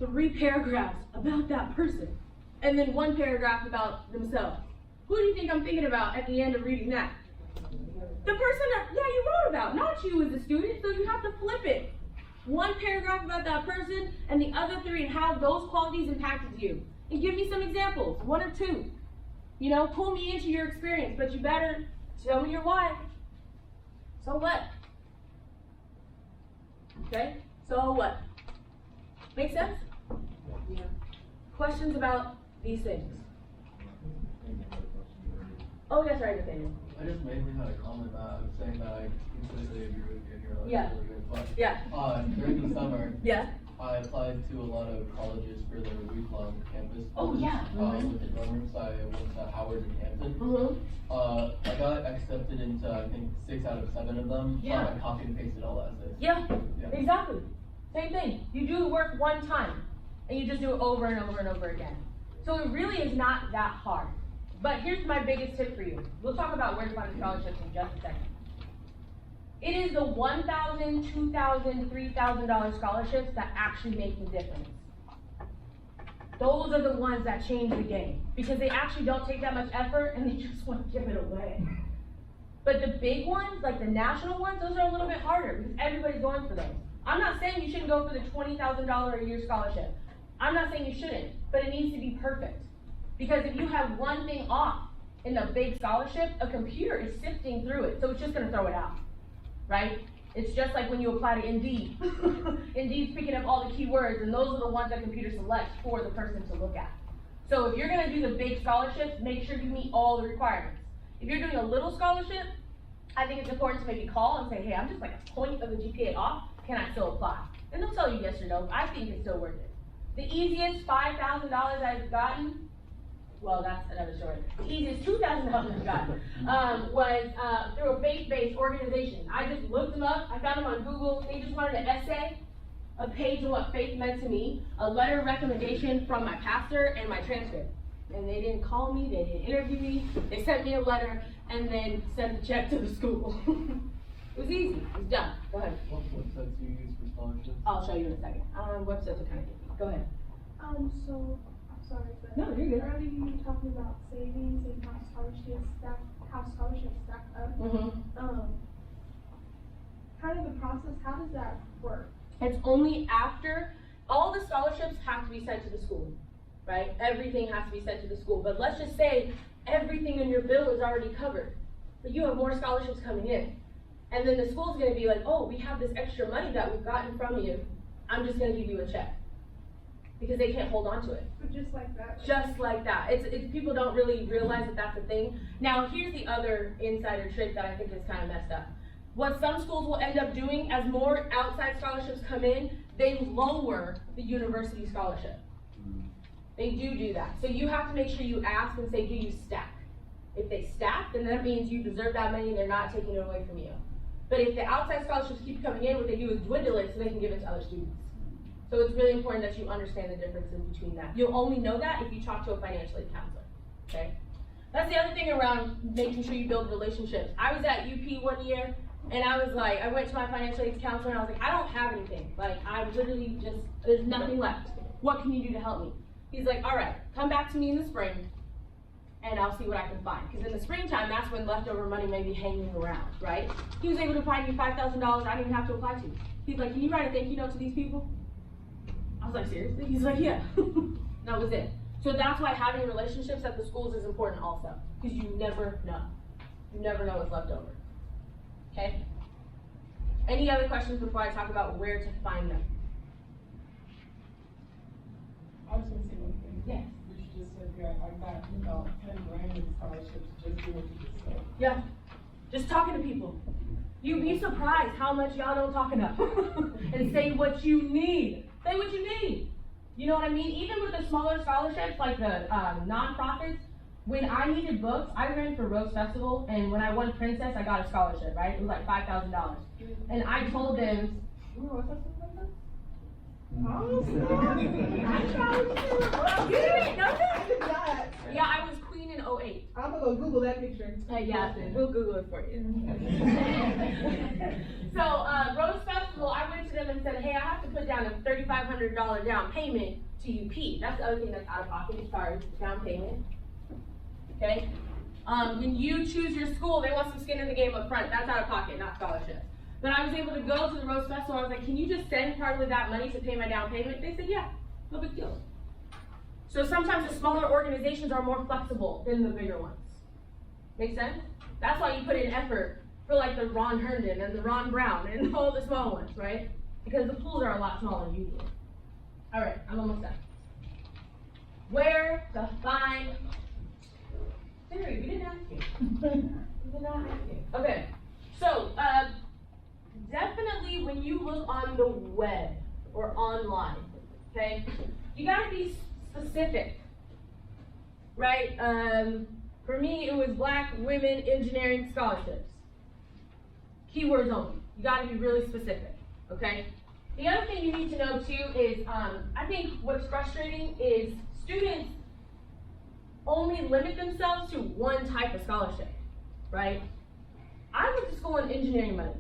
3 paragraphs about that person, and then 1 paragraph about themselves. Who do you think I'm thinking about at the end of reading that? The person that, you wrote about, not you as a student, so you have to flip it. 1 paragraph about that person, and the other 3 and how those qualities impacted you. And give me some examples, 1 or 2. Pull me into your experience, but you better tell me your why. So what? Okay, so what? Make sense? Yeah. Questions about these things? Oh, yes, right, Nathaniel. I just mainly had a comment saying that I completely agree with you here. Like, Yeah. really good. But, Yeah. During the summer, Yeah. I applied to a lot of colleges for their week-long campus. Oh, yeah. With the dorm rooms, I went to Howard and Hampton. Mm-hmm. I got accepted into, I think, 6 out of 7 of them. Yeah. I copied and pasted all essays. Yeah, Yeah. exactly. Same thing. You do the work 1 time, and you just do it over and over and over again. So it really is not that hard. But here's my biggest tip for you. We'll talk about where to find scholarships in just a second. It is the $1,000, $2,000, $3,000 scholarships that actually make the difference. Those are the ones that change the game, because they actually don't take that much effort and they just want to give it away. But the big ones, like the national ones, those are a little bit harder because everybody's going for those. I'm not saying you shouldn't go for the $20,000 a year scholarship. I'm not saying you shouldn't, but it needs to be perfect. Because if you have 1 thing off in the big scholarship, a computer is sifting through it, so it's just gonna throw it out, right? It's just like when you apply to Indeed. Indeed's picking up all the keywords, and those are the ones that computer selects for the person to look at. So if you're gonna do the big scholarships, make sure you meet all the requirements. If you're doing a little scholarship, I think it's important to maybe call and say, hey, I'm just like a point of the GPA off, can I still apply? And they'll tell you yes or no. I think it's still worth it. The easiest $5,000 I've gotten, well, that's another story. The easiest $2,000 I've gotten was through a faith-based organization. I just looked them up. I found them on Google. They just wanted an essay, a page on what faith meant to me, a letter of recommendation from my pastor, and my transcript. And they didn't call me, they didn't interview me, they sent me a letter, and then sent the check to the school. It was easy, it was done. Go ahead. What websites do you use for scholarships? I'll show you in a second. Websites are kind of good. Go ahead. So, I'm sorry, but No, you're good. earlier you were talking about savings and how scholarships stack up. Mm-hmm. Kind of the process, how does that work? It's only after, all the scholarships have to be sent to the school, right? Everything has to be sent to the school. But let's just say everything in your bill is already covered, but you have more scholarships coming in. And then the school's gonna be like, oh, we have this extra money that we've gotten from you. I'm just gonna give you a check. Because they can't hold on to it. But just like that? Just like that. It's people don't really realize that that's a thing. Now, here's the other insider trick that I think is kind of messed up. What some schools will end up doing, as more outside scholarships come in, they lower the university scholarship. They do that. So you have to make sure you ask and say, do you stack? If they stack, then that means you deserve that money and they're not taking it away from you. But if the outside scholarships keep coming in, what they do is dwindle it so they can give it to other students. So it's really important that you understand the difference in between that. You'll only know that if you talk to a financial aid counselor, okay? That's the other thing around making sure you build relationships. I was at UP one year, and I was like, I went to my financial aid counselor, and I was like, I don't have anything. Like, I literally just, there's nothing left. What can you do to help me? He's like, all right, come back to me in the spring, and I'll see what I can find. Because in the springtime, that's when leftover money may be hanging around, right? He was able to find me $5,000 I didn't even have to apply to. He's like, can you write a thank you note to these people? I was like, seriously? He's like, yeah. That was it. So that's why having relationships at the schools is important also, because you never know. You never know what's left over. Okay? Any other questions before I talk about where to find them? I was gonna say one thing. Yes. Which you just said, yeah, I got, 10 grand in scholarships just doing what you just said. Yeah. Just talking to people. You'd be surprised how much y'all don't talk enough. And say what you need. Say what you need. You know what I mean? Even with the smaller scholarships, like the nonprofits, when I needed books, I ran for Rose Festival, and when I won Princess, I got a scholarship, right? It was like $5,000. And I told them, Rose Festival? Yeah, I was queen in 08. I'm gonna go Google that picture. Yeah, we'll Google it for you. So, Rose Festival, I went to them and said, hey, I have to put down a $3,500 down payment to UP. That's the other thing that's out of pocket as far as down payment. Okay? When you choose your school, they want some skin in the game up front. That's out of pocket, not scholarship. But I was able to go to the Rose Festival. I was like, can you just send part of that money to pay my down payment? They said, yeah, no big deal. So sometimes the smaller organizations are more flexible than the bigger ones. Make sense? That's why you put in effort for like the Ron Herndon and the Ron Brown and all the small ones, right? Because the pools are a lot smaller usually. All right, I'm almost done. Where to find? Siri, we didn't ask you. We did not ask you. Okay, so definitely when you look on the web or online, okay, you gotta be specific, right? For me, it was Black Women Engineering Scholarships. Keywords only. You gotta be really specific, okay? The other thing you need to know too is, I think what's frustrating is students only limit themselves to one type of scholarship, right? I went to school in engineering money.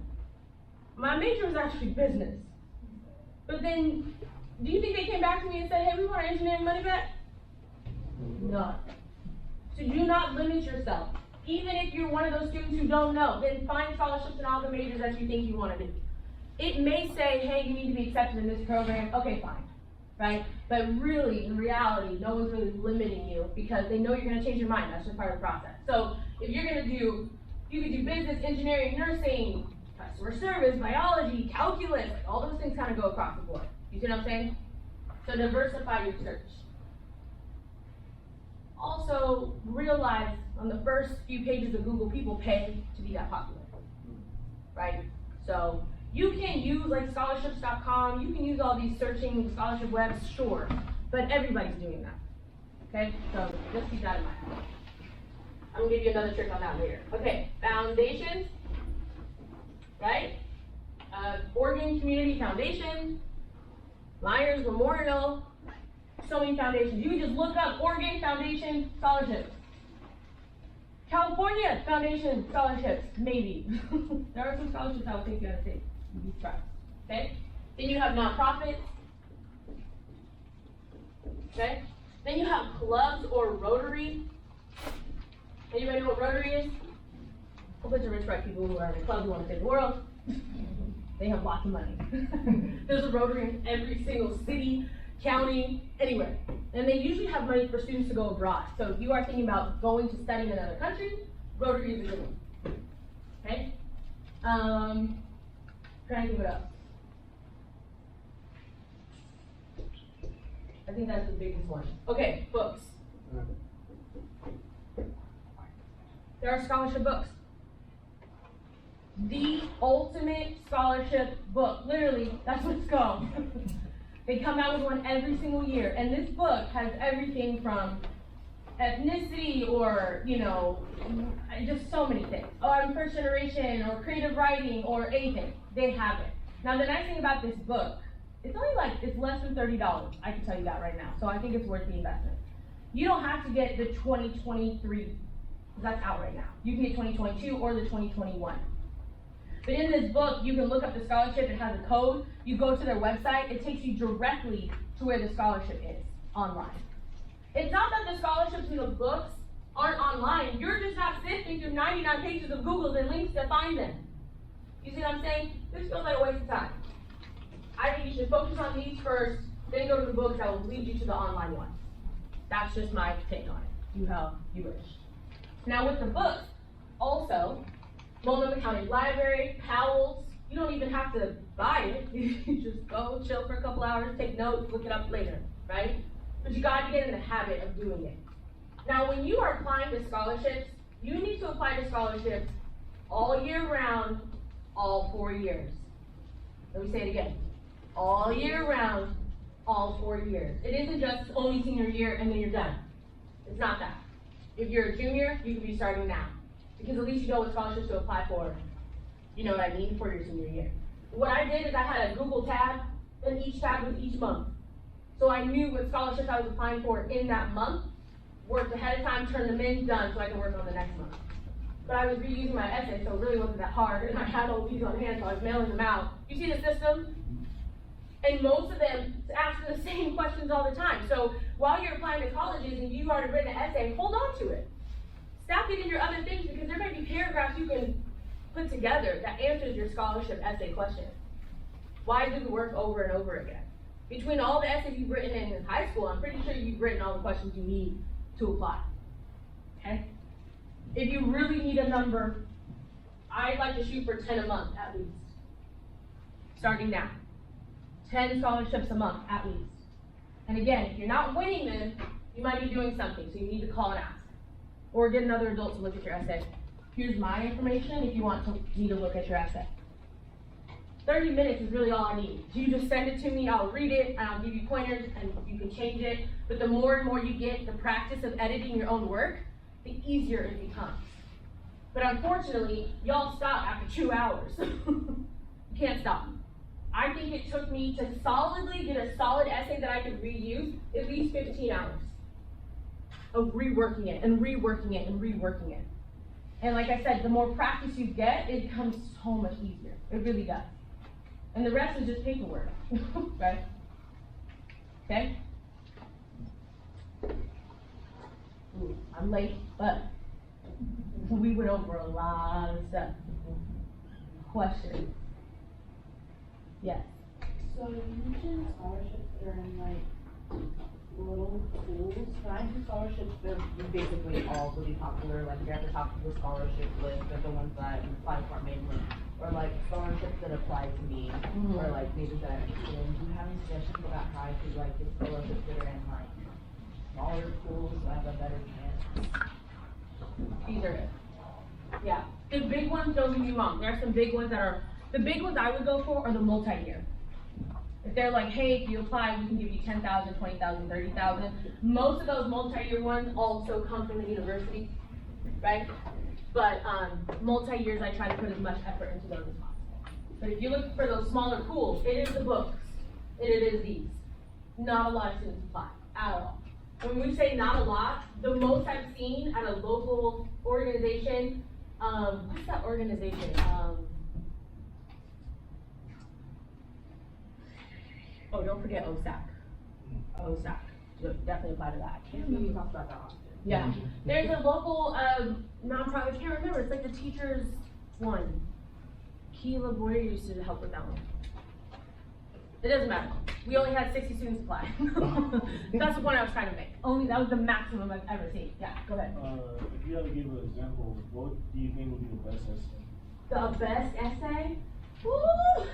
My major was actually business. But then, do you think they came back to me and said, hey, we want our engineering money back? No. So do not limit yourself. Even if you're one of those students who don't know, then find scholarships in all the majors that you think you want to do. It may say, hey, you need to be accepted in this program. Okay, fine, right? But really, in reality, no one's really limiting you because they know you're going to change your mind. That's just part of the process. So if you're going to do, you could do business, engineering, nursing, customer service, biology, calculus, like all those things kind of go across the board. You see what I'm saying? So diversify your search. Also, realize on the first few pages of Google, people pay to be that popular, right? So You can use like scholarships.com, you can use all these searching scholarship webs, sure, but everybody's doing that. Okay, so just keep that in mind. I'm gonna give you another trick on that later. Okay, foundations, right? Oregon Community Foundation, Myers Memorial, so many foundations. You can just look up Oregon Foundation scholarships. California Foundation scholarships, maybe. There are some scholarships I would think you gotta take. You try. Okay? Then you have nonprofits. Okay? Then you have clubs or Rotary. Anybody know what Rotary is? A bunch of rich white people who are in a club who want to save the world. They have lots of money. There's a Rotary in every single city, county, anywhere. And they usually have money for students to go abroad. So if you are thinking about going to study in another country, Rotary is a good one. Okay? Trying to think what else. I think that's the biggest one. Okay, books. There are scholarship books. The ultimate scholarship book. Literally, that's what it's called. They come out with one every single year. And this book has everything from ethnicity or, you know, just so many things. Oh, I'm first generation or creative writing or anything. They have it. Now, the nice thing about this book, it's only like, it's less than $30. I can tell you that right now. So I think it's worth the investment. You don't have to get the 2023, that's out right now. You can get 2022 or the 2021. But in this book, you can look up the scholarship, it has a code, you go to their website, it takes you directly to where the scholarship is online. It's not that the scholarships in the books aren't online, you're just not sifting through 99 pages of Googles and links to find them. You see what I'm saying? This feels like a waste of time. I think you should focus on these first, then go to the books that will lead you to the online ones. That's just my take on it. You how you wish. Now with the books, also, Multnomah County Library, Powell's, you don't even have to buy it. You just go chill for a couple hours, take notes, look it up later, right? But you gotta get in the habit of doing it. Now when you are applying to scholarships, you need to apply to scholarships all year round, all 4 years. Let me say it again. All year round, all 4 years. It isn't just only senior year and then you're done. It's not that. If you're a junior, you can be starting now. Because at least you know what scholarships to apply for, you know what I mean, for your senior year. What I did is I had a Google tab, and each tab was each month. So I knew what scholarships I was applying for in that month, worked ahead of time, turned them in, done, so I can work on the next month. But I was reusing my essay, so it really wasn't that hard, and I had all these on hand, so I was mailing them out. You see the system? And most of them ask the same questions all the time. So while you're applying to colleges and you've already written an essay, hold on to it. Stack it in your other things because there might be paragraphs you can put together that answers your scholarship essay question. Why do the work over and over again? Between all the essays you've written in high school, I'm pretty sure you've written all the questions you need to apply. Okay? If you really need a number, I'd like to shoot for 10 a month at least. Starting now. 10 scholarships a month at least. And again, if you're not winning them, you might be doing something, so you need to call and ask. Or get another adult to look at your essay. Here's my information if you want me to look at your essay. 30 minutes is really all I need. You just send it to me, I'll read it, and I'll give you pointers, and you can change it. But the more and more you get the practice of editing your own work, the easier it becomes. But unfortunately, y'all stop after 2 hours. You can't stop. I think it took me to solidly get a solid essay that I could reuse at least 15 hours of reworking it and reworking it and reworking it. And like I said, the more practice you get, it becomes so much easier. It really does. And the rest is just paperwork, right? Okay? Ooh, I'm late, but we went over a lot of stuff. Questions? Yes. So you mentioned scholarships that are in like little schools. When I do scholarships, they're basically all really popular. Like you're at the top of the scholarship list. They're the ones that I apply for mainly. Or like scholarships that apply to me, or like maybe that I'm interested in. Do you have any suggestions about how I could like get scholarships that are in like smaller schools so I have a better chance? These are it. Yeah. The big ones, don't get me wrong. There are some big ones that are The big ones I would go for are the multi-year. If they're like, hey, if you apply, we can give you 10,000, 20,000, 30,000. Most of those multi-year ones also come from the university, right? But multi-years, I try to put as much effort into those as possible. But if you look for those smaller pools, it is the books, and it is these. Not a lot of students apply at all. When we say not a lot, the most I've seen at a local organization, what's that organization? Oh, don't forget OSAC. OSAC, definitely apply to that. We talk about that often. Yeah, there's a local nonprofit, I can't remember, it's like the teachers one. Keela Boyer used to help with that one. It doesn't matter, we only had 60 students apply. That's the point I was trying to make, that was the maximum I've ever seen. Yeah, go ahead. If you had to give an example, what do you think would be the best essay? The best essay? Woo!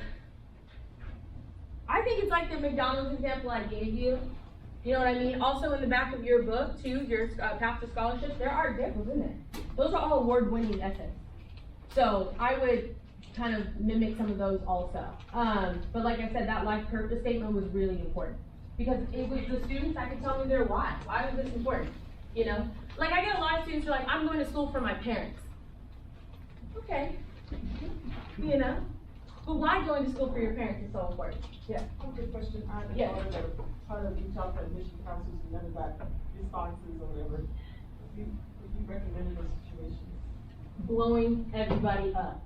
I think it's like the McDonald's example I gave you. You know what I mean? Also in the back of your book too, your Path to Scholarships, there are examples in there. Those are all award-winning essays. So I would kind of mimic some of those also. But like I said, that life purpose statement was really important. Because it was the students that could tell me their why. Why was this important? You know? Like I get a lot of students who are like, I'm going to school for my parents. Okay. You know? But why going to school for your parents is so important? Yeah. One quick question, I Yeah. part of reach out to admission councils and none of that responses or whatever. If you recommend in those situations. Blowing everybody up.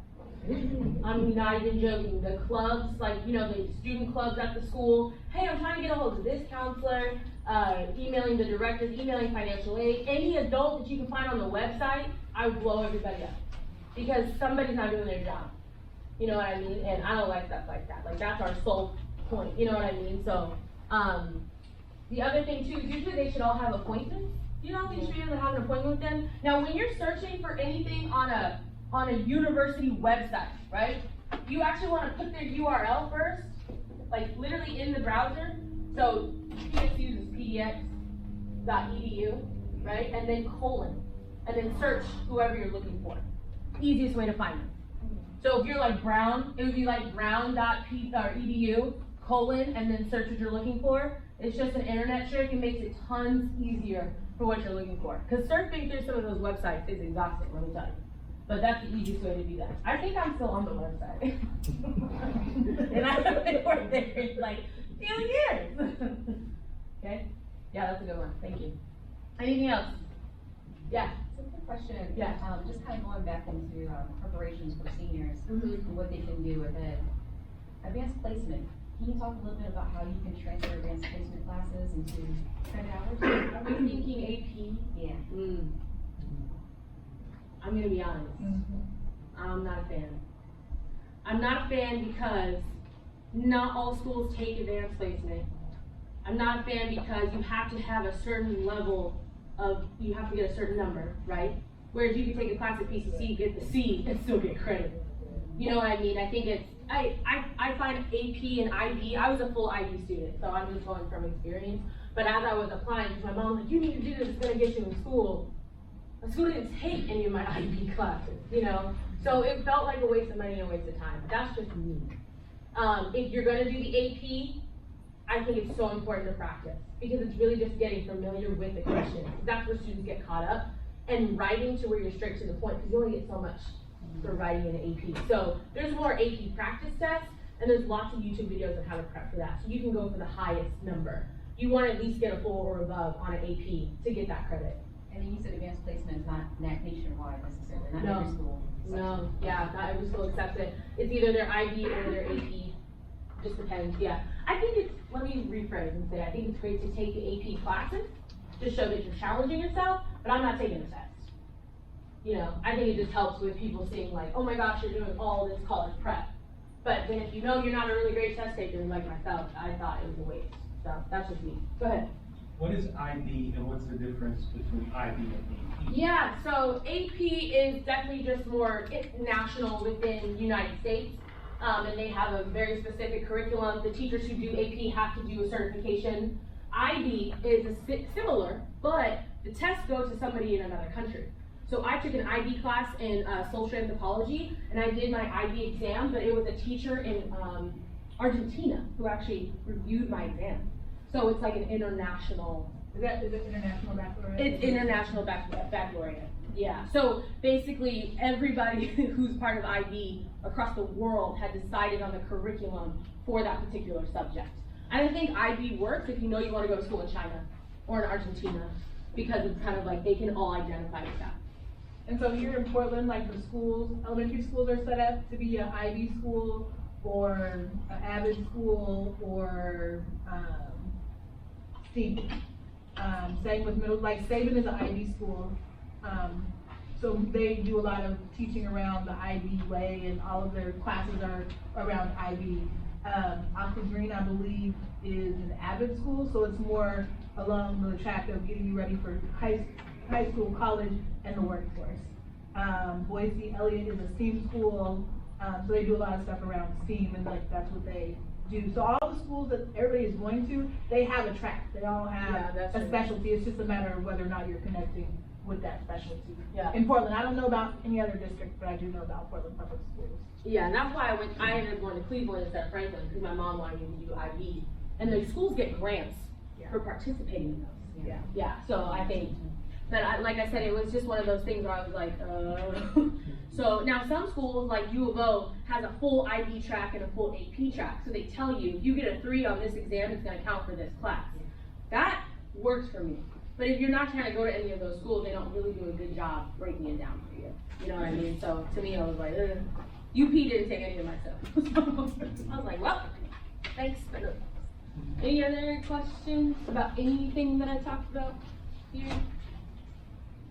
I'm not even joking. The clubs, like, you know, the student clubs at the school, hey, I'm trying to get a hold of this counselor, emailing the directors, emailing financial aid, any adult that you can find on the website, I would blow everybody up. Because somebody's not doing their job. You know what I mean? And I don't like stuff like that. Like, that's our sole point. You know what I mean? So, the other thing too, is usually they should all have appointments. You know, you should be able to have an appointment with them. Now, when you're searching for anything on a university website, right? You actually want to put their URL first, like literally in the browser. So, PX uses pdx.edu, right? And then colon, and then search whoever you're looking for. Easiest way to find them. So if you're like Brown, it would be like brown.edu, colon, and then search what you're looking for. It's just an internet trick. It makes it tons easier for what you're looking for. Because surfing through some of those websites is exhausting, let me tell you. But that's the easiest way to do that. I think I'm still on the website. And I haven't been there in like 2 years. Okay? Yeah, that's a good one. Thank you. Anything else? Yeah. So quick question. Yeah. Just kind of going back into preparations for seniors and what they can do with it. Advanced placement. Can you talk a little bit about how you can transfer advanced placement classes into credit hours? Are we thinking AP? Yeah. I'm gonna be honest. I'm not a fan. I'm not a fan because not all schools take advanced placement. I'm not a fan because you have to have a certain level you have to get a certain number, right? Whereas you can take a class at PCC, get the C, and still get credit. You know what I mean? I think it's, I find AP and IB, I was a full IB student, so I'm just going from experience. But as I was applying, because my mom was like, you need to do this, it's gonna get you in school. The school didn't take any of my IB classes, you know? So it felt like a waste of money and a waste of time. That's just me. If you're gonna do the AP, I think it's so important to practice because it's really just getting familiar with the questions. That's where students get caught up, and writing to where you're straight to the point because you only get so much for writing in AP. So there's more AP practice tests, and there's lots of YouTube videos on how to prep for that. So you can go for the highest number. You want to at least get a 4 or above on an AP to get that credit. And then you said advanced placement is not nationwide necessarily, not No. every school. No, yeah, not every school accepts it. It's either their IB or their AP. Just depends, yeah. I think it's, let me rephrase and say, I think it's great to take the AP classes to show that you're challenging yourself, but I'm not taking the test. You know, I think it just helps with people seeing like, oh my gosh, you're doing all this college prep. But then if you know you're not a really great test taker like myself, I thought it was a waste. So that's just me. Go ahead. What is IB and what's the difference between IB and AP? Yeah, so AP is definitely just more national within the United States. And they have a very specific curriculum. The teachers who do AP have to do a certification. IB is similar, but the test goes to somebody in another country. So I took an IB class in social anthropology, and I did my IB exam, but it was a teacher in Argentina who actually reviewed my exam. So it's like an international. Is it international baccalaureate? It's international baccalaureate. Yeah. So basically, everybody who's part of IB across the world had decided on the curriculum for that particular subject. I don't think IB works if you know you want to go to school in China or in Argentina, because it's kind of like they can all identify with that. And so here in Portland, like the schools, elementary schools are set up to be an IB school or an Avid school or STEAM. Same with middle, like Saban is an IB school. So they do a lot of teaching around the IB way, and all of their classes are around IB. Aqua Green, I believe, is an Avid school, so it's more along the track of getting you ready for high school, college, and the workforce. Boise Elliott is a STEAM school, so they do a lot of stuff around STEAM, and like that's what they do. So all the schools that everybody is going to, they have a track. They all have a specialty. It's just a matter of whether or not you're connecting with that specialty. Yeah. In Portland, I don't know about any other district, but I do know about Portland Public Schools. Yeah, and that's why I ended up going to Cleveland instead of Franklin, because my mom wanted me to do IB. And the schools get grants for participating in those. Yeah. Yeah, so I think, but like I said, it was just one of those things where I was like, So now some schools, like U of O, has a full IB track and a full AP track. So they tell you, if you get a 3 on this exam, it's gonna count for this class. That works for me. But if you're not trying to go to any of those schools, they don't really do a good job breaking it down for you. You know what I mean? So to me, I was like, ugh. UP didn't take any of my stuff. I was like, well, thanks, but no. Any other questions about anything that I talked about here?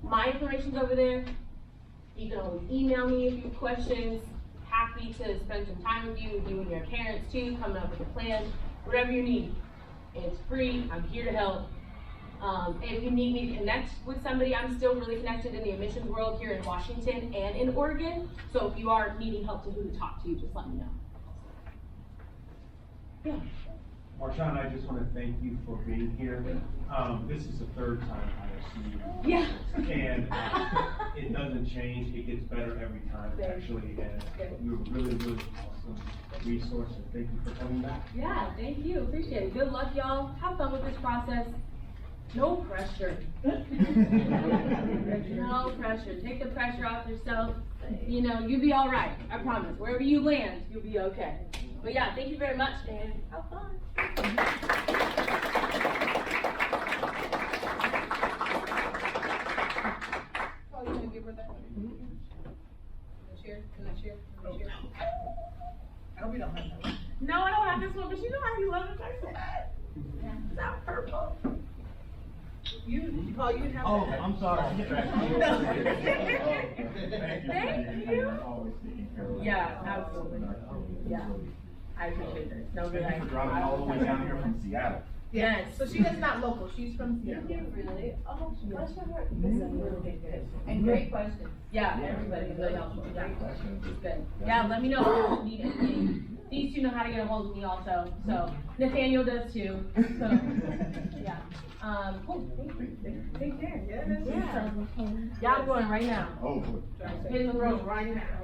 My information's over there. You can always email me if you have questions. Happy to spend some time with you and your parents too, coming up with a plan, whatever you need. It's free, I'm here to help. If you need me to connect with somebody, I'm still really connected in the admissions world here in Washington and in Oregon. So if you are needing help to who to talk to, just let me know. Yeah. Marshawna, I just want to thank you for being here. This is the 3rd time I have seen you. Yeah. And it doesn't change, it gets better every time, actually. And you're a really, really awesome resource, and thank you for coming back. Yeah, thank you, appreciate it. Good luck, y'all. Have fun with this process. No pressure. No pressure. Take the pressure off yourself. You know, you'll be all right. I promise. Wherever you land, you'll be okay. But yeah, thank you very much, and have fun. Oh, you gonna give her that? Chair? Can I chair? I hope you don't have that one. No, I don't have this one, but you know how you love it. Is that purple? Paul, you didn't have Oh, that. I'm sorry. Thank you. Always taking care of Yeah, absolutely. Yeah. I appreciate it. No, good. Thank you for driving all the way down here from Seattle. Yes. So she is not local, she's from Seattle. Really? Oh, bless your heart. This is really good. And great questions. Yeah, everybody really helpful. Yeah. It's good. Yeah, let me know if you need anything. These two know how to get a hold of me also, so Nathaniel does too. So yeah. Cool. Take care. Yeah. Yeah, I'm going right now. Oh. Hitting the road right now.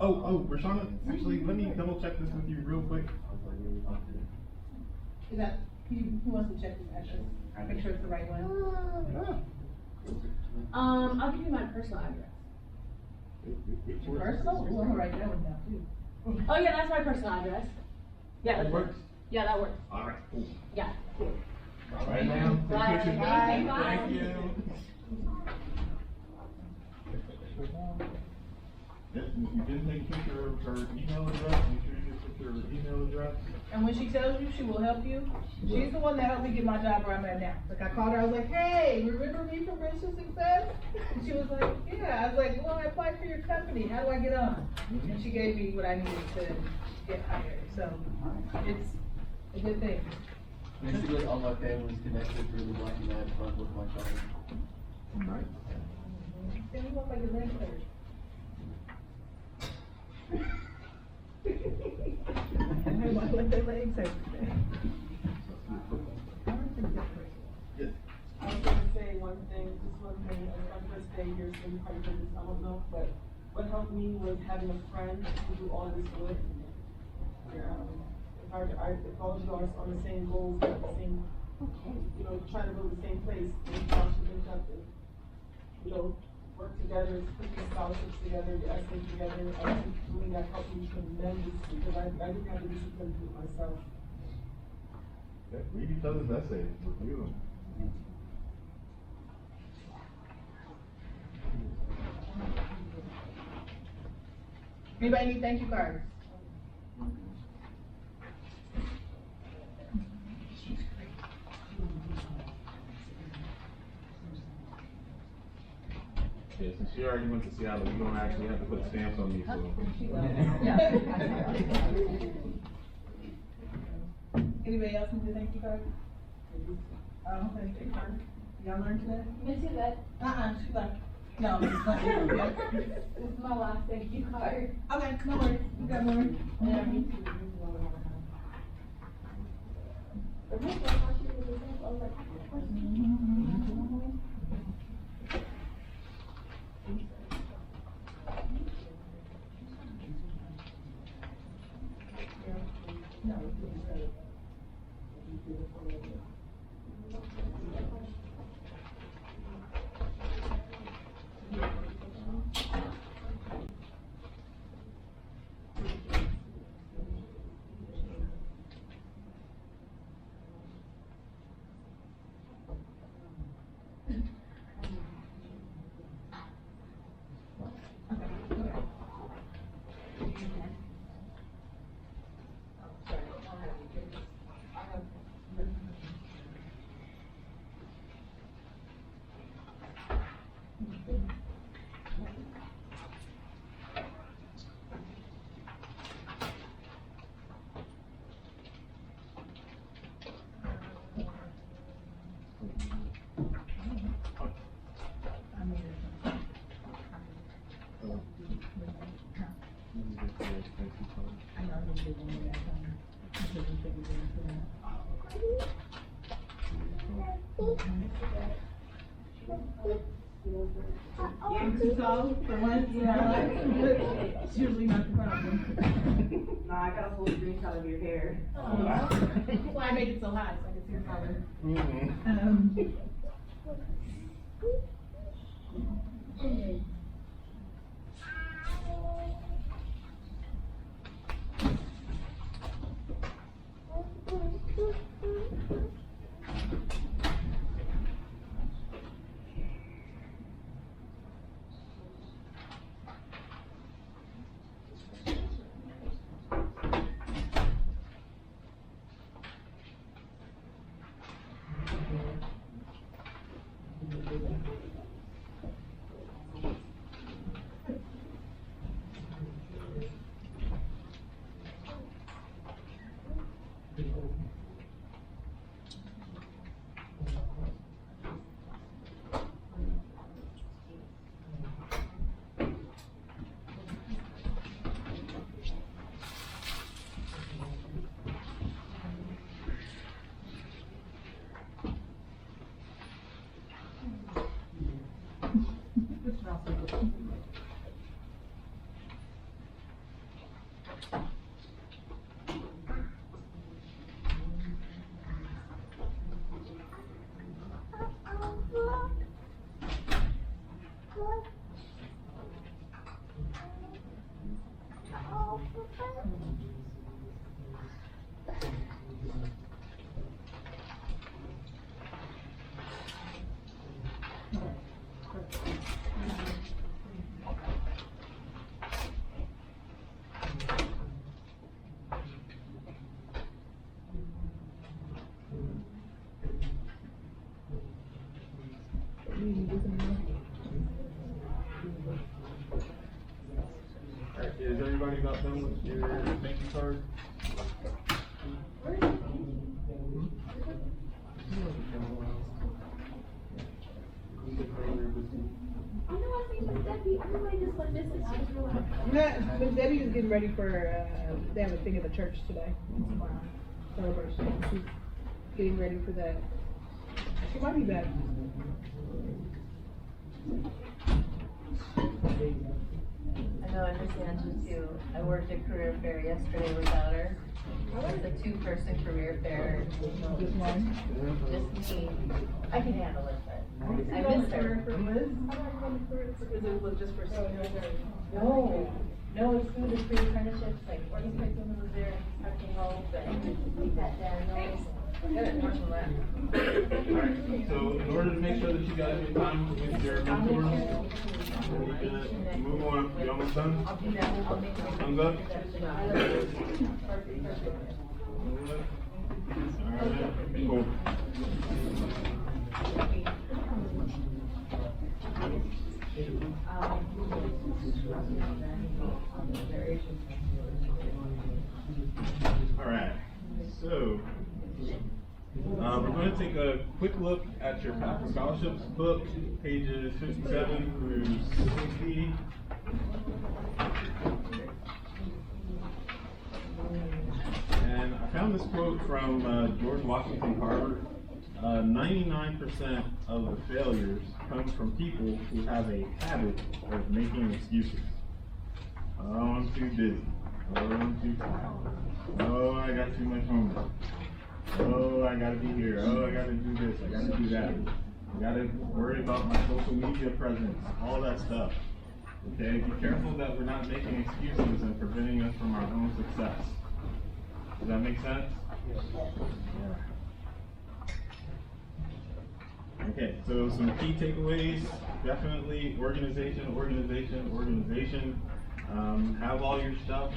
Oh, Marshawna, actually, let me double check this with you real quick. Is that, who wants to check this address? Make sure it's the right one. I'll give you my personal address. Personal? We'll write that one down too. Oh yeah, that's my personal address. Yeah, That works? Yeah, that works. All right, cool. Yeah, cool. All right, now. Bye. Thank you. Bye. Thank you. Yes, if you didn't take a picture of her email address, make sure you just put your email address. And when she tells you, she will help you. She's the one that helped me get my job where I'm at now. Like I called her, I was like, hey, remember me from Bridge2Success? And she was like, yeah. I was like, well, I applied for your company. How do I get on? And she gave me what I needed to get hired. So it's a good thing. Basically, all my family's connected through the Black United Fund with my child. Nice. Then you look like a leg clerk. I want to let their legs every day. Yes. I was gonna say, one what helped me was having a friend to do all this with. If all of you are on the same goals, the same, trying to build the same place, we should link up and, work together, put these scholarships together, the essays together. I think doing that helped me tremendously, because I didn't have the discipline to do it myself. Okay, read each other's essays, review them. Anybody need thank you cards? Yeah, since she already went to Seattle, we're gonna actually have to put stamps on these, so. Anybody else need a thank you card? Oh, thank you card. Y'all learned today? You see that? She left. No, it's not. This is my last thank you card. Okay, no worries. You got more? Yeah, me too. Getting too tall for once, it's usually not the problem. Nah, I got a full screenshot of your hair. That's why I make it so high, so I can see your color. Alright, is everybody about done with your thank you card? I know I think Miss Debbie, everybody just went missing. I just realized. Yeah, Miss Debbie is getting ready for, they have a thing at the church today, tomorrow, celebration. She's getting ready for that. She might be back. No, I understand too. I worked a career fair yesterday without her. It's a two-person career fair. Just me. I can handle it, but I miss her. For Liz? Is it just for seniors or? No, it's through the career apprenticeships, like Orton Pickton was there, Parking Hope, and Pat Daniels. Good at Marshawna. Alright, so in order to make sure that you guys get time with your mentors, we're gonna move on. You almost done? I'll do that. I'll make sure. Thumbs up? Alright, cool. Alright, so we're going to take a quick look at your Path to Scholarships book, pages 57 through 60. And I found this quote from George Washington Carver. 99% of the failures come from people who have a habit of making excuses. Oh, I'm too busy. Oh, I'm too tired. Oh, I got too much homework. Oh, I gotta be here. Oh, I gotta do this. I gotta do that. I gotta worry about my social media presence. All that stuff. Okay, be careful that we're not making excuses and preventing us from our own success. Does that make sense? Yeah. Okay, so some key takeaways. Definitely organization. Have all your stuff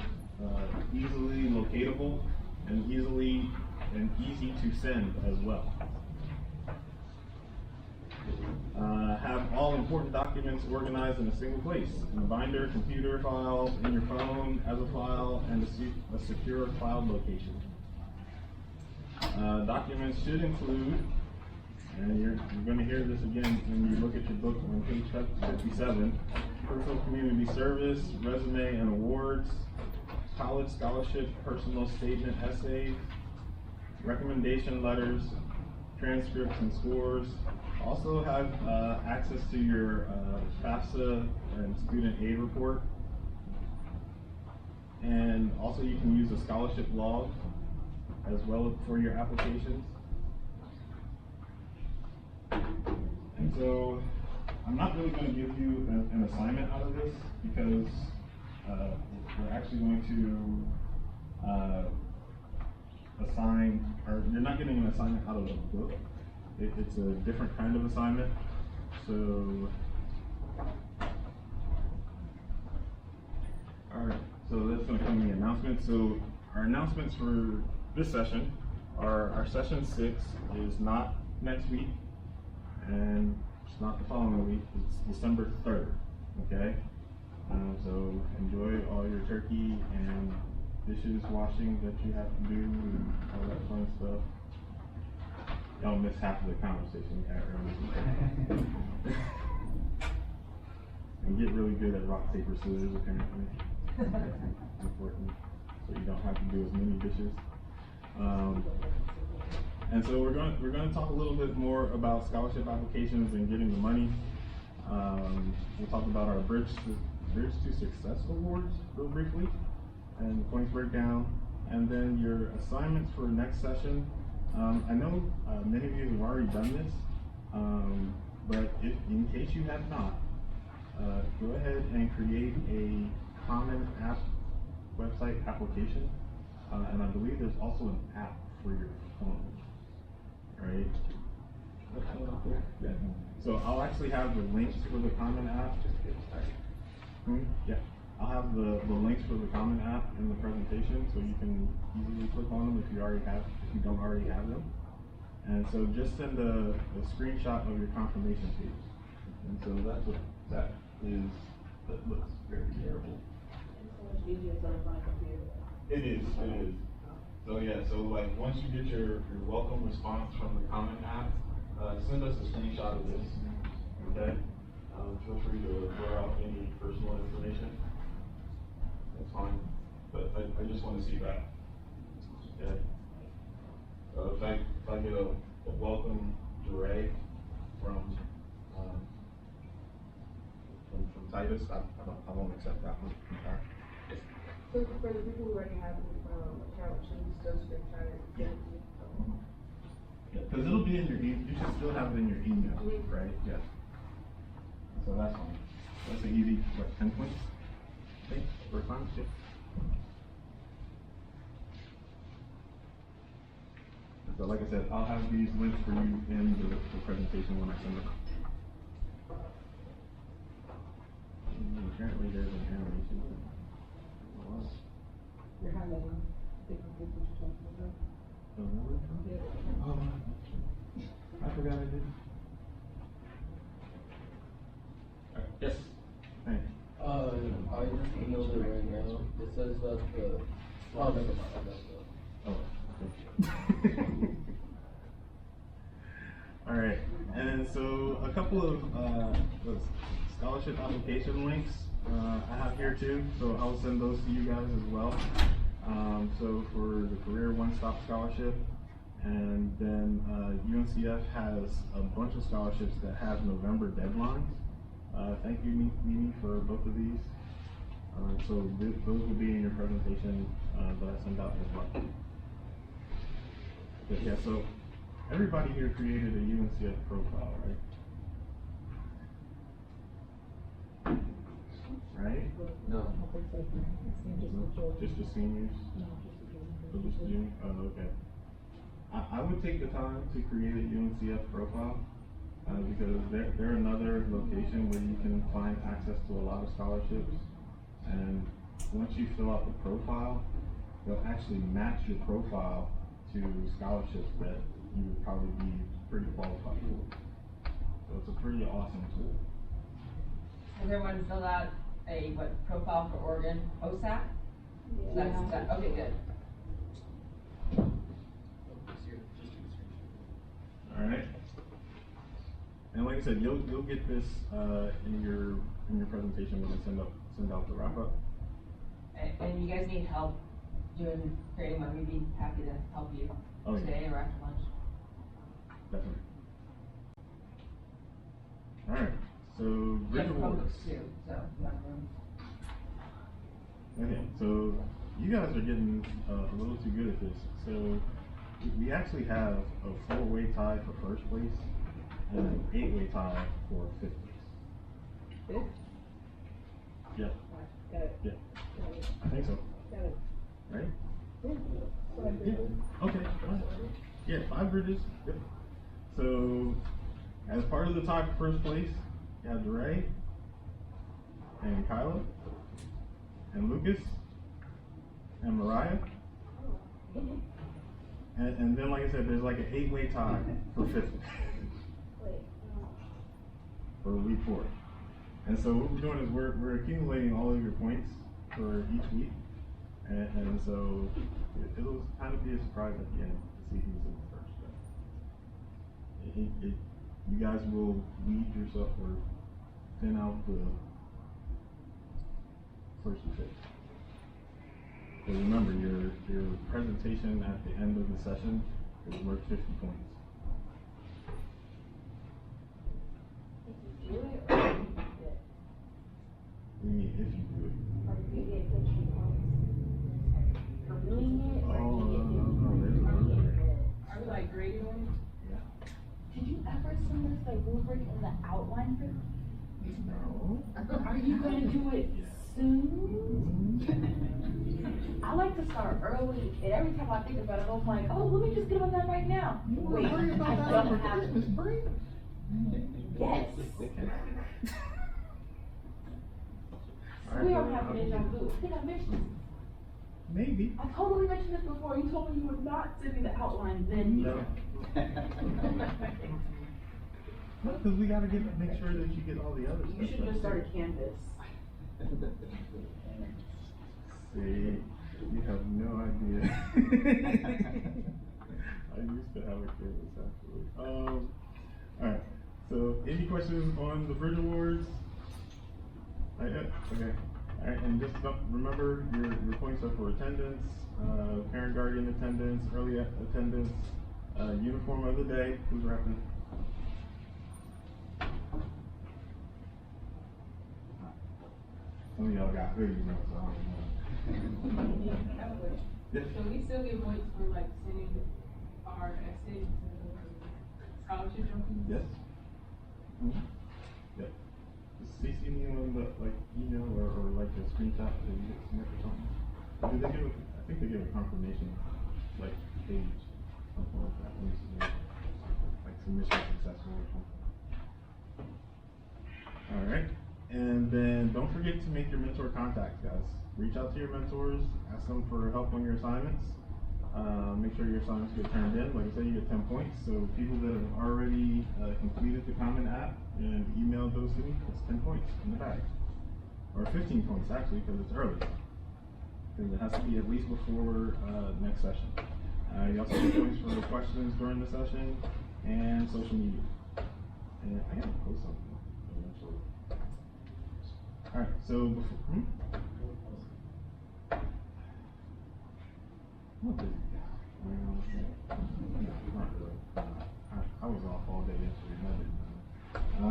easily locatable and easy to send as well. Have all important documents organized in a single place, in a binder, computer file, in your phone as a file, and a secure cloud location. Documents should include, and you're going to hear this again when you look at your book on page 57, personal community service, resume and awards, college scholarship, personal statement essays, recommendation letters, transcripts and scores. Also have access to your FAFSA and student aid report. And also you can use a scholarship log as well for your applications. And so I'm not really going to give you an assignment out of this because we're actually going to assign, or you're not getting an assignment out of the book. It's a different kind of assignment. So, alright, so that's going to come in the announcement. So our announcements for this session are our session 6 is not next week, and it's not the following week, it's December 3rd, okay? So enjoy all your turkey and dishes washing that you have to do and all that fun stuff. Don't miss half of the conversation we had earlier. And get really good at rock, paper, scissors apparently. That's important, so you don't have to do as many dishes. And so we're going to talk a little bit more about scholarship applications and getting the money. We'll talk about our Bridge2Success Awards real briefly, and the points breakdown, and then your assignments for next session. I know many of you have already done this, but if in case you have not, go ahead and create a Common App website application, and I believe there's also an app for your phone, right? Yeah. So I'll actually have the links for the Common App. Yeah, I'll have the links for the Common App in the presentation, so you can easily click on them if you don't already have them. And so just send a screenshot of your confirmation page. And so that's what that is. That looks very terrible. It's so much easier to find a computer. It is. So yeah, so like once you get your welcome response from the Common App, send us a screenshot of this, okay? Feel free to blur out any personal information. That's fine, but I just want to see that. Okay. If I get a welcome direct from tightest, I won't accept that one. Okay. So for the people who already have, account, should we still try to get it? Because it'll be in your you should still have it in your email, right? Yes. So that's fine. That's an easy, 10 points? I think, first time, yeah. So like I said, I'll have these links for you in the presentation when I send it. Apparently there's an animation. Wow. You're highlighting different groups that you're talking about. Oh, I forgot I did. Yes. Thanks. I just emailed it right now. It says that the, oh, never mind, I got that. Oh. All right, and so a couple of scholarship application links I have here too. So I'll send those to you guys as well. So for the Career One-Stop Scholarship, and then UNCF has a bunch of scholarships that have November deadlines. Thank you, Mimi, for both of these. So those will be in your presentation that I send out as well. But yeah, so everybody here created a UNCF profile, right? Right? No. Just the seniors? Or just the juniors? Oh, okay. I would take the time to create a UNCF profile because they're another location where you can find access to a lot of scholarships. And once you fill out the profile, they'll actually match your profile to scholarships that you would probably be pretty qualified for. So it's a pretty awesome tool. Has everyone filled out a profile for Oregon OSAC? That's okay, good. All right. And like I said, you'll get this in your presentation when I send out the wrap up. And you guys need help creating one, we'd be happy to help you today or after lunch. Definitely. All right. So You have Bridge Awards. Chromebooks too, so you have room. Okay, so you guys are getting a little too good at this. So we actually have a 4-way tie for first place and an 8-way tie for fifth place. Fifth? Yeah. Got it. Yeah. Got it. I think so. Got it. Right? Yeah. Yeah. Okay. Fine. Yeah, 5 bridges. Yep. So as part of the tie for first place, you have DeRay and Kyla and Lucas and Mariah. And then, like I said, there's like an 8-way tie for fifth. For week 4. And so what we're doing is we're accumulating all of your points for each week. And so it'll kind of be a surprise at the end to see who's in the first. But you guys will weed yourself or thin out the first and fifth. But remember, your presentation at the end of the session is worth 50 points. If you do it, or if you do it. We mean if you do it. Or do you get 50 points? For doing it, or Oh, do you get 50 no, points? there's another. Are we like graded on? Yeah. Did you ever send us the rubric and the outline for? No. Are you gonna do it soon? I like to start early, and every time I think about it, I'm like, oh, let me just get on that right now. Wait, I don't have to. Yes. We don't have deja vu. I think I mentioned this. Maybe. I totally mentioned this before. You told me you would not send me the outline then. No. No, because we gotta make sure that you get all the other stuff. You should just start a Canvas. See, you have no idea. I used to have a Canvas actually. Alright, so any questions on the Bridge Awards? Okay. Alright, and just remember your points are for attendance, parent guardian attendance, early attendance, uniform of the day. Who's rapping? Some of y'all got hoodies on, so I don't know. Yes. So we still get points for like sending our essays to scholarship jumping? Yes. Mm-hmm. Yep. Just CC me on the email or like a screenshot that you get submit or something. I think they give a confirmation page, something like that. When you submit, like submission successful or something. All right. And then don't forget to make your mentor contacts, guys. Reach out to your mentors, ask them for help on your assignments. Make sure your assignments get turned in. Like I said, you get 10 points. So people that have already completed the Common App and emailed those to me, that's 10 points in the bag. Or 15 points actually, because it's early. Because it has to be at least before next session. You also get points for questions during the session and social media. And I gotta post something eventually. All right, so before. What did I was off all day yesterday. I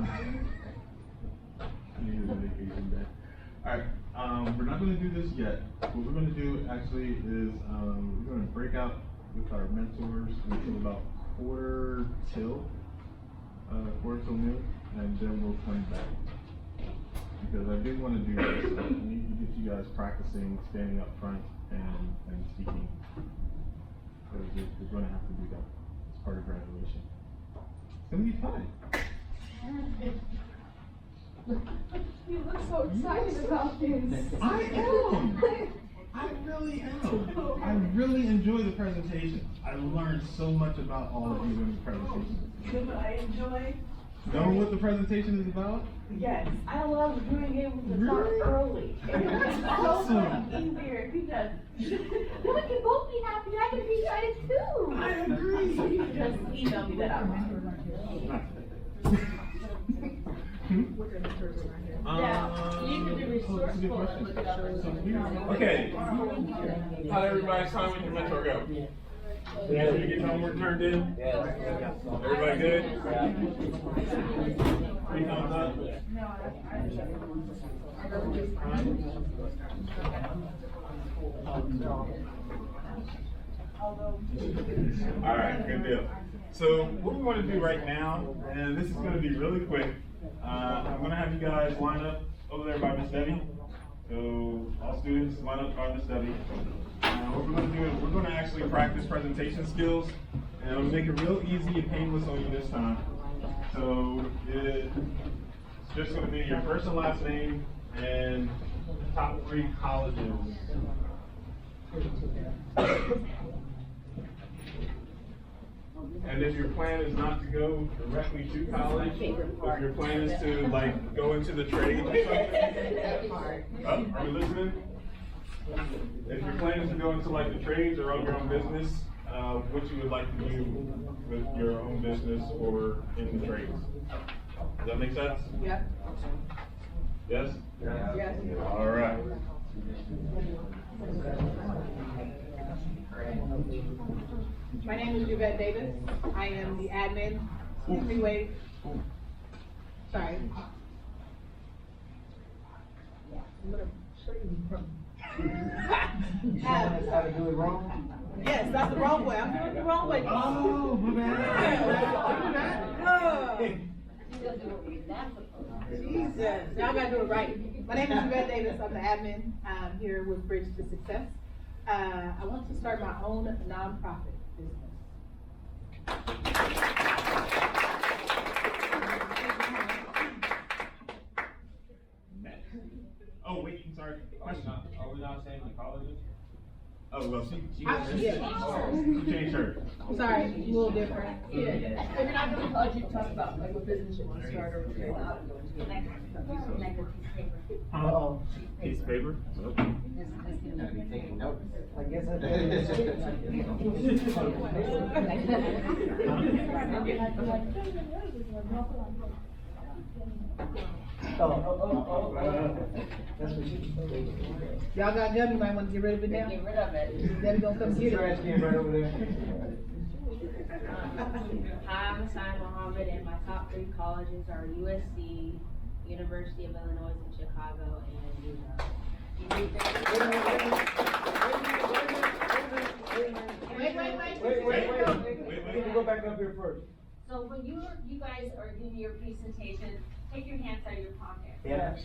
needed a vacation day. Alright, we're not going to do this yet. What we're going to do actually is we're going to break out with our mentors until about quarter till noon, and then we'll come back. Because I do want to do this. I need to get you guys practicing standing up front and speaking. Because you're going to have to do that as part of graduation. It's going to be fun. You look so excited about this. I am. I really am. I really enjoy the presentations. I learned so much about all of you in the presentations. You know what I enjoy? Know what the presentation is about? Yes, I love being able to start Really? early. That's It's awesome. so much easier because Well, we can both be happy. I can be excited too. I agree. So you can just email me that out. Yeah, you can be That's a good resourceful question. and look it up and Okay. How'd everybody's time with your mentor go? Did you get your homework turned in? Everybody good? Three thumbs up? Alright, good deal. So what we want to do right now, and this is going to be really quick, I'm going to have you guys line up over there by Miss Debbie. So all students line up by Miss Debbie. What we're going to do is we're going to actually practice presentation skills, and I'm going to make it real easy and painless on you this time. So it's just going to be your first and last name and top 3 colleges. And if your plan is not to go directly to college, if your plan is to go into the trade or something, are you listening? If your plan is to go into the trades or own your own business, what you would like to do with your own business or in the trades. Does that make sense? Yep. Yes? Yes. All right. My name is Yvette Davis. I am the admin. Excuse me, wait. Sorry. How to do it wrong? Yes, that's the wrong way. I'm doing it the wrong way. Oh, my bad. Jesus, now I gotta do it right. My name is Bridge Davis. I'm the admin here with Bridge2Success. I want to start my own nonprofit business. Next. Oh, wait, I'm sorry. Question. Are we not saying the colleges? Oh, well, she Yeah. changed her. Sorry, a little different. If you're not going to college, you can talk about what business you want to start or whatever. Uh-oh. Piece of paper? Okay. Taking notes. I guess that's what she. Y'all got gum, you might want to get rid of it now. Get rid of it. Debbie gonna come get Trash it. can right over there. Hi, I'm Asai Mohammed, and my top 3 colleges are USC, University of Illinois in Chicago, and you know. Wait, go back up here first. So when you guys are doing your presentation, take your hands out of your pocket. Yes.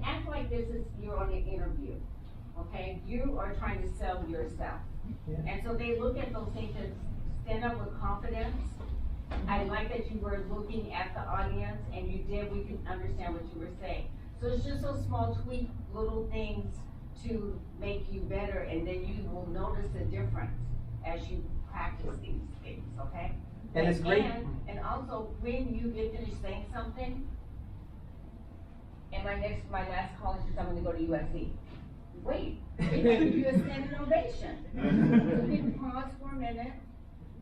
Act like this is, you're on an interview, okay? You are trying to sell yourself. And so they look at those things and stand up with confidence. I like that you were looking at the audience and we could understand what you were saying. So it's just those small tweak, little things to make you better, and then you will notice the difference as you practice these things, okay? And it's great. And also, when you get finished saying something, and my last college is I'm gonna go to USC. Wait, they give you a standing ovation. So you can pause for a minute,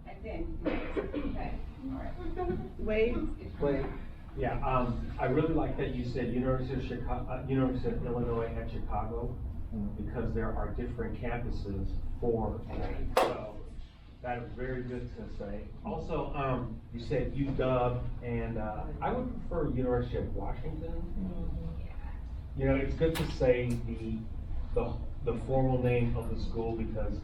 and then, okay, all right. Wait. Yeah, I really like that you said University of Illinois at Chicago, because there are different campuses for, so that is very good to say. Also, you said UW, and I would prefer University of Washington. You know, it's good to say the formal name of the school, because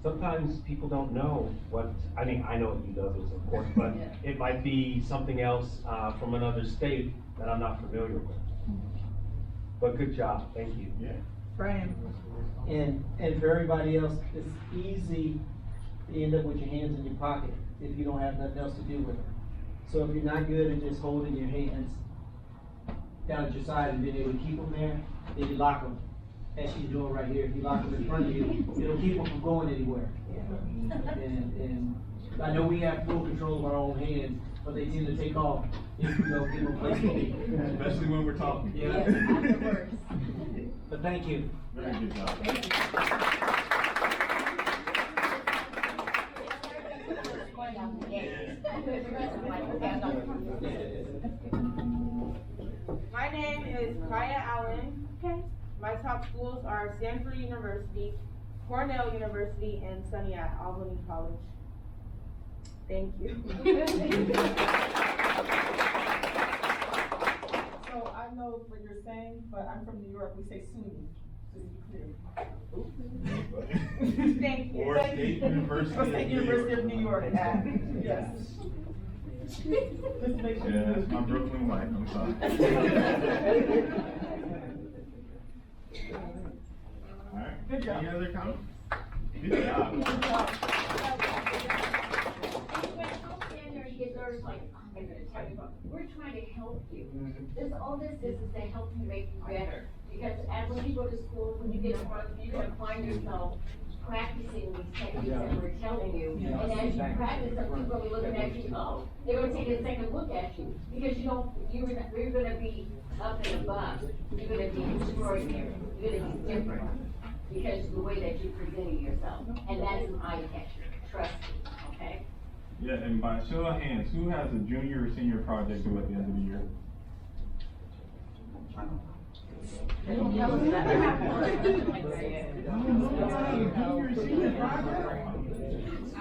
sometimes people don't know what, I mean, I know what UW is, of course, but it might be something else from another state that I'm not familiar with. But good job, thank you. Yeah. Brian. And for everybody else, it's easy to end up with your hands in your pocket if you don't have nothing else to do with them. So if you're not good at just holding your hands down at your side and being able to keep them there, then you lock them, as she's doing right here. If you lock them in front of you, it'll keep them from going anywhere. And I know we have full control of our own hands, but they tend to take off if we don't give them a place to be. Especially when we're talking. Yeah. But thank you. Very good job. My name is Kaya Allen. Okay. My top schools are Stanford University, Cornell University, and Sunny at Albany College. Thank you. So I know what you're saying, but I'm from New York, we say SUNY, just to be clear. Thank you. Or State University. Or State University of New York, yes. Just to make sure. Yeah, that's my Brooklyn wife, I'm sorry. Alright, Good job. any other comments? Good job. When folks stand there and get nervous, like, I'm gonna tell you about, we're trying to help you. All this is to help you make you better. Because as when you go to school, when you get in front, you're gonna find yourself practicing these techniques that we're telling you. And as you practice them, people are gonna be looking at you, oh, they're gonna take a second look at you. Because you're gonna be up and above. You're gonna be extraordinary. You're gonna be different. Because of the way that you're presenting yourself. And that is an eye catcher. Trust me, okay? Yeah, and by show of hands, who has a junior or senior project due at the end of the year? I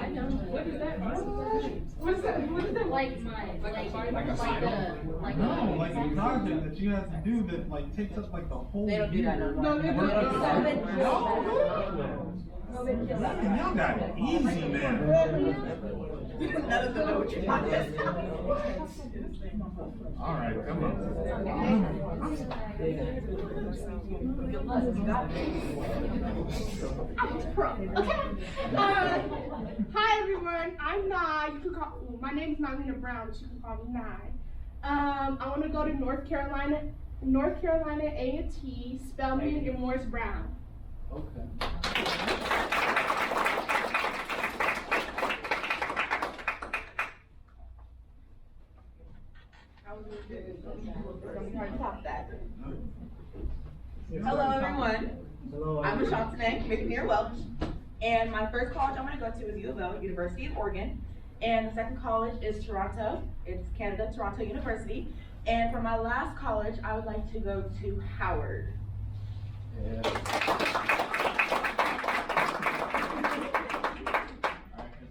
know. What is that? What is that? What is that? Like No, like a project that you have to do that like takes up like the whole year. They don't do that no more. No, they do that. Y'all got it easy, man. None of them know what you're talking about. All right, come on. Hi everyone, I'm Nye. You can call my name's Nylena Brown, but you can call me Nye. I want to go to North Carolina A&T, Spelman, and Morris Brown. Okay. Hello, everyone. Hello. I'm Marshawna, McNair Welch, and my first college I'm going to go to is U of L, University of Oregon, and the second college is Toronto. It's Canada, Toronto University, and for my last college, I would like to go to Howard. Alright,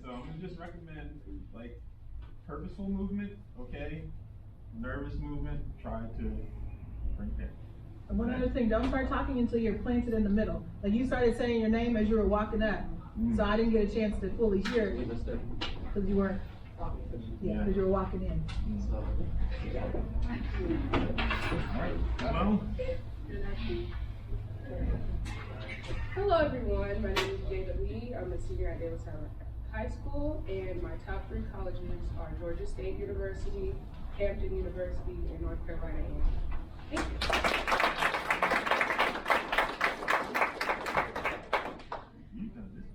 so I'm gonna just recommend like purposeful movement, okay? Nervous movement, try to right there. And one other thing, don't start talking until you're planted in the middle. Like you started saying your name as you were walking up, so I didn't get a chance to fully hear it because you weren't. Yeah, because you were walking in. Alright, hello. Hello everyone, my name is Jada Lee. I'm a senior at Davidson High School, and my top 3 colleges are Georgia State University, Hampton University, and North Carolina A&M. Thank you. You've done this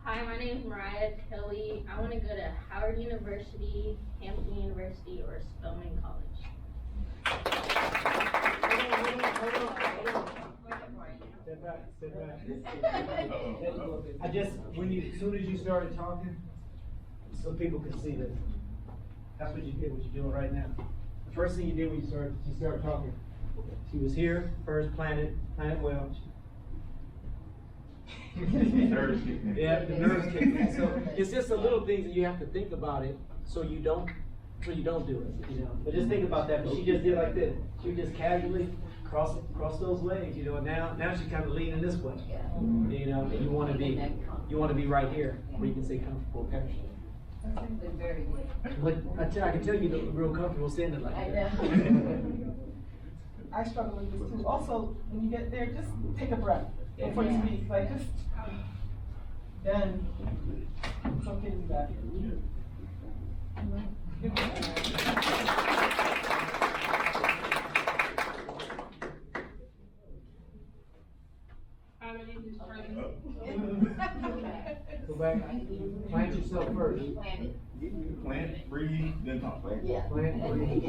Hi, my name is Mariah Kelly. I want to go to Howard University, Hampton University, or Spelman College. Step back. I just, as soon as you started talking, so people could see this. That's what you did, what you're doing right now. The first thing you did when you started talking. She was here, first planted well. Nerves kicking in. Yeah, the nerves kicking in. So it's just the little things that you have to think about it, so you don't do it, you know. But just think about that. But she just did like this. She would just casually cross those legs, you know. And now she's kind of leaning this way, you know. And you want to be right here where you can stay comfortable. Okay. Very good. But I can tell you look real comfortable standing like that. I struggle with this too. Also, when you get there, just take a breath before you speak. Like just then it's okay to do that. Hi, my name is Charlie. Go back. Plant yourself first. Plant, breathe, then talk. Yeah. Plant, breathe.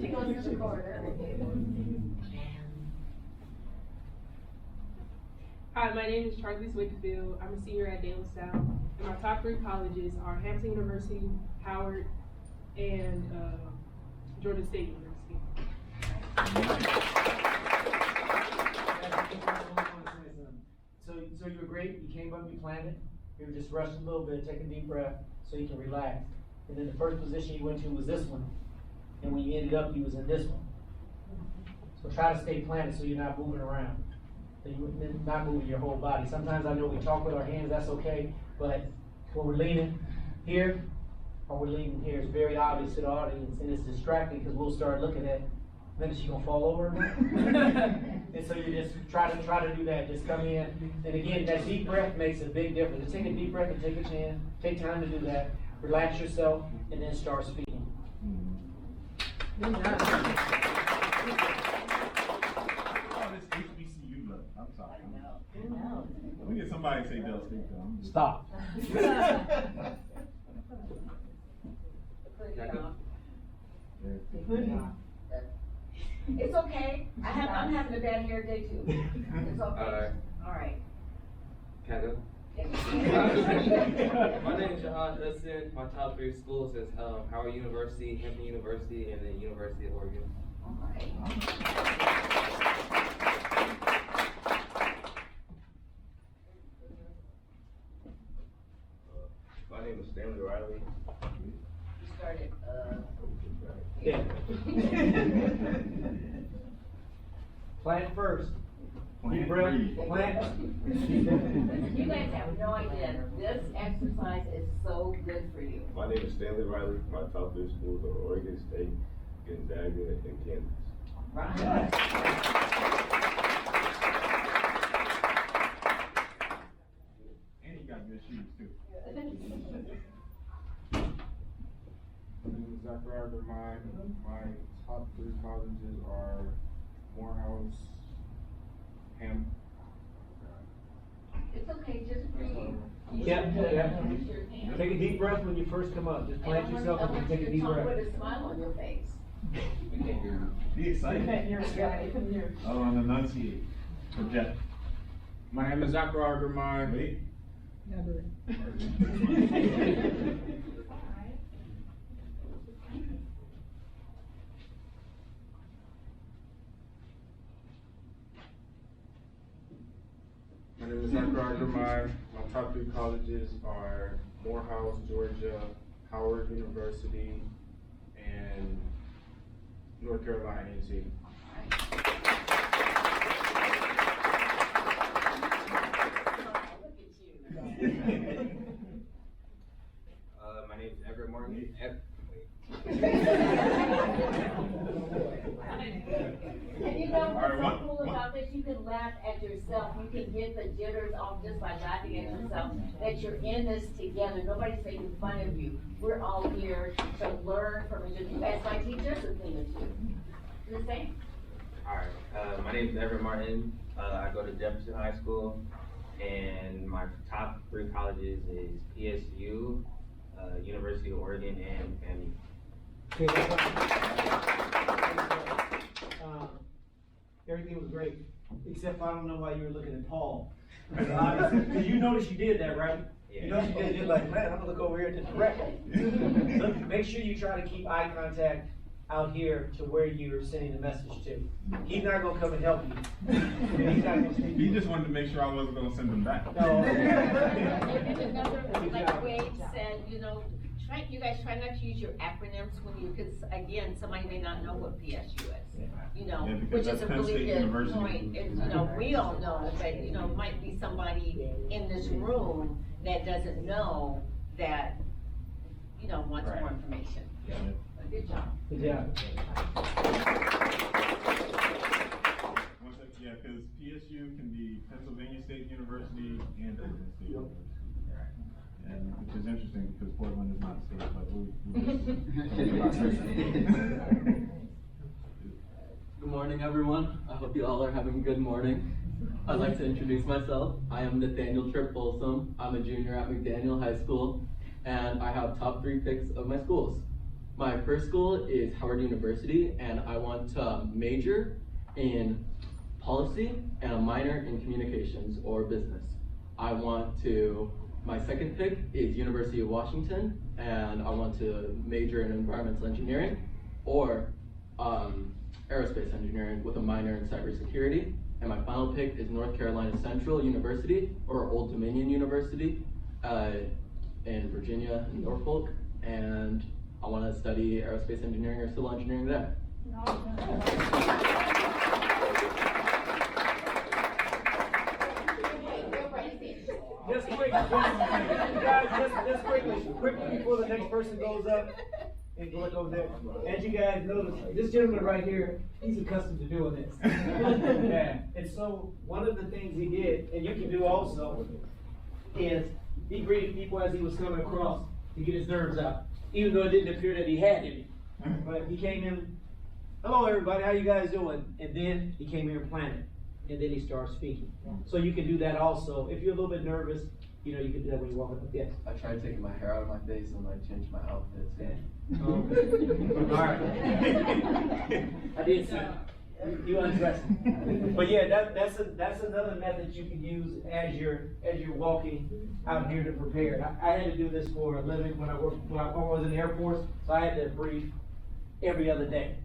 She goes to the corner. Hi, my name is Charlie Wakefield. I'm a senior at De La Salle, and my top 3 colleges are Hampton University, Howard, and Georgia State University. So you were great, you came up, you planted, you were just rushed a little bit, take a deep breath so you can relax. And then the first position you went to was this one. And when you ended up, you was in this one. So try to stay planted so you're not moving around. So you're not moving your whole body. Sometimes I know we talk with our hands, that's okay, but when we're leaning here, or we're leaning here, it's very obvious to the audience, and it's distracting because we'll start looking at, then is she gonna fall over? And so you just try to do that. Just come in, and again, that deep breath makes a big difference. Just take a deep breath and take a chance. Take time to do that. Relax yourself, and then start speaking. Oh, this HBCU look. I'm sorry. I know. Let me get somebody to say Del State though. Stop. It's okay. I'm having a bad hair day too. It's okay. All right. Can I go? My name is Jahan Hudson. My top 3 schools is Howard University, Hampton University, and then University of Oregon. All right. My name is Stanley Riley. You started, Yeah. Plant first. Deep breath. Plant. You guys have no idea. This exercise is so good for you. My name is Stanley Riley. My top 3 schools are Oregon State, Gonzaga, and Kansas. Right. And he got good shoes too. My name is Zachariah. My top 3 colleges are Morehouse, It's okay, just breathe. Yeah. Take a deep breath when you first come up. Just plant yourself and then take a deep breath. Put a smile on your face. You can't hear me. Be excited. Oh, and enunciate. Project. My name is Zachariah. Wait. My name is Zachariah. My top 3 colleges are Morehouse, Georgia, Howard University, and North Carolina A&T. My name is Everett Martin. And you know what's so cool about this? You can laugh at yourself. You can get the jitters off just by laughing at yourself. That you're in this together. Nobody's making fun of you. We're all here to learn from each other. You guys might teach us a thing or two. The same. Alright, my name is Everett Martin. I go to Jefferson High School, and my top 3 colleges is PSU, University of Oregon, and FAMU. Everything was great, except I don't know why you were looking at Paul. Because you noticed you did that, right? Yeah. You noticed you did, you're like, man, I'm gonna look over here to the right. Look, make sure you try to keep eye contact out here to where you're sending the message to. He's not gonna come and help you. He's not gonna speak. He just wanted to make sure I wasn't gonna send him back. No. Like Wade said, you know, you guys try not to use your acronyms when you, because again, somebody may not know what PSU is. You know, Yeah, because which is that's a Penn really State good University. point. And, you know, we all know, but, you know, might be somebody in this room that doesn't know that, you know, wants more information. Yeah. Good job. Good job. One sec, yeah, because PSU can be Pennsylvania State University and Oregon State University. And which is interesting because Portland is not a state, but Good morning, everyone. I hope you all are having a good morning. I'd like to introduce myself. I am Nathaniel Tripp Folsom. I'm a junior at McDaniel High School, and I have top 3 picks of my schools. My first school is Howard University, and I want to major in policy and a minor in communications or business. My second pick is University of Washington, and I want to major in environmental engineering or aerospace engineering with a minor in cybersecurity. And my final pick is North Carolina Central University or Old Dominion University in Virginia, in Norfolk, and I want to study aerospace engineering or civil engineering there. Just quickly, quickly before the next person goes up, and look over there. As you guys notice, this gentleman right here, he's accustomed to doing this. Yeah. And so one of the things he did, and you can do also, is he greeted people as he was coming across to get his nerves out, even though it didn't appear that he had any. But he came in, hello everybody, how you guys doing? And then he came here and planted. And then he starts speaking. So you can do that also. If you're a little bit nervous, you know, you can do that when you're walking up. Yes. I tried taking my hair out of my face and like change my outfits. All right. I did see. You undressed. But yeah, that's another method you can use as you're walking out here to prepare. I had to do this for a living when I was in the Air Force, so I had to brief every other day.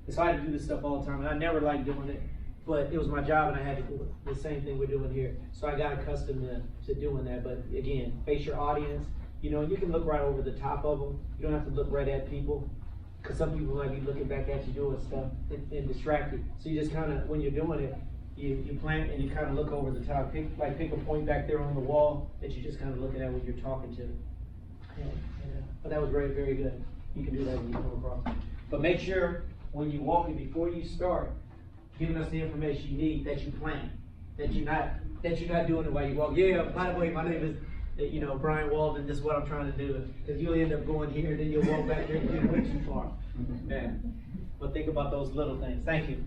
So I had to do this stuff all the time, and I never liked doing it. But it was my job and I had to do it. The same thing we're doing here. So I got accustomed to doing that. But again, face your audience. You know, you can look right over the top of them. You don't have to look right at people. Because some people might be looking back at you doing stuff and distracted. So you just kind of, when you're doing it, you plant and you kind of look over the top. Pick a point back there on the wall that you're just kind of looking at when you're talking to. But that was very, very good. You can do that when you come across. But make sure when you're walking, before you start, giving us the information you need, that you plan, that you're not doing it while you walk. Yeah, by the way, my name is, Brian Walden. This is what I'm trying to do. Because you'll end up going here, then you'll walk back there and you'll way too far. Yeah. But think about those little things. Thank you.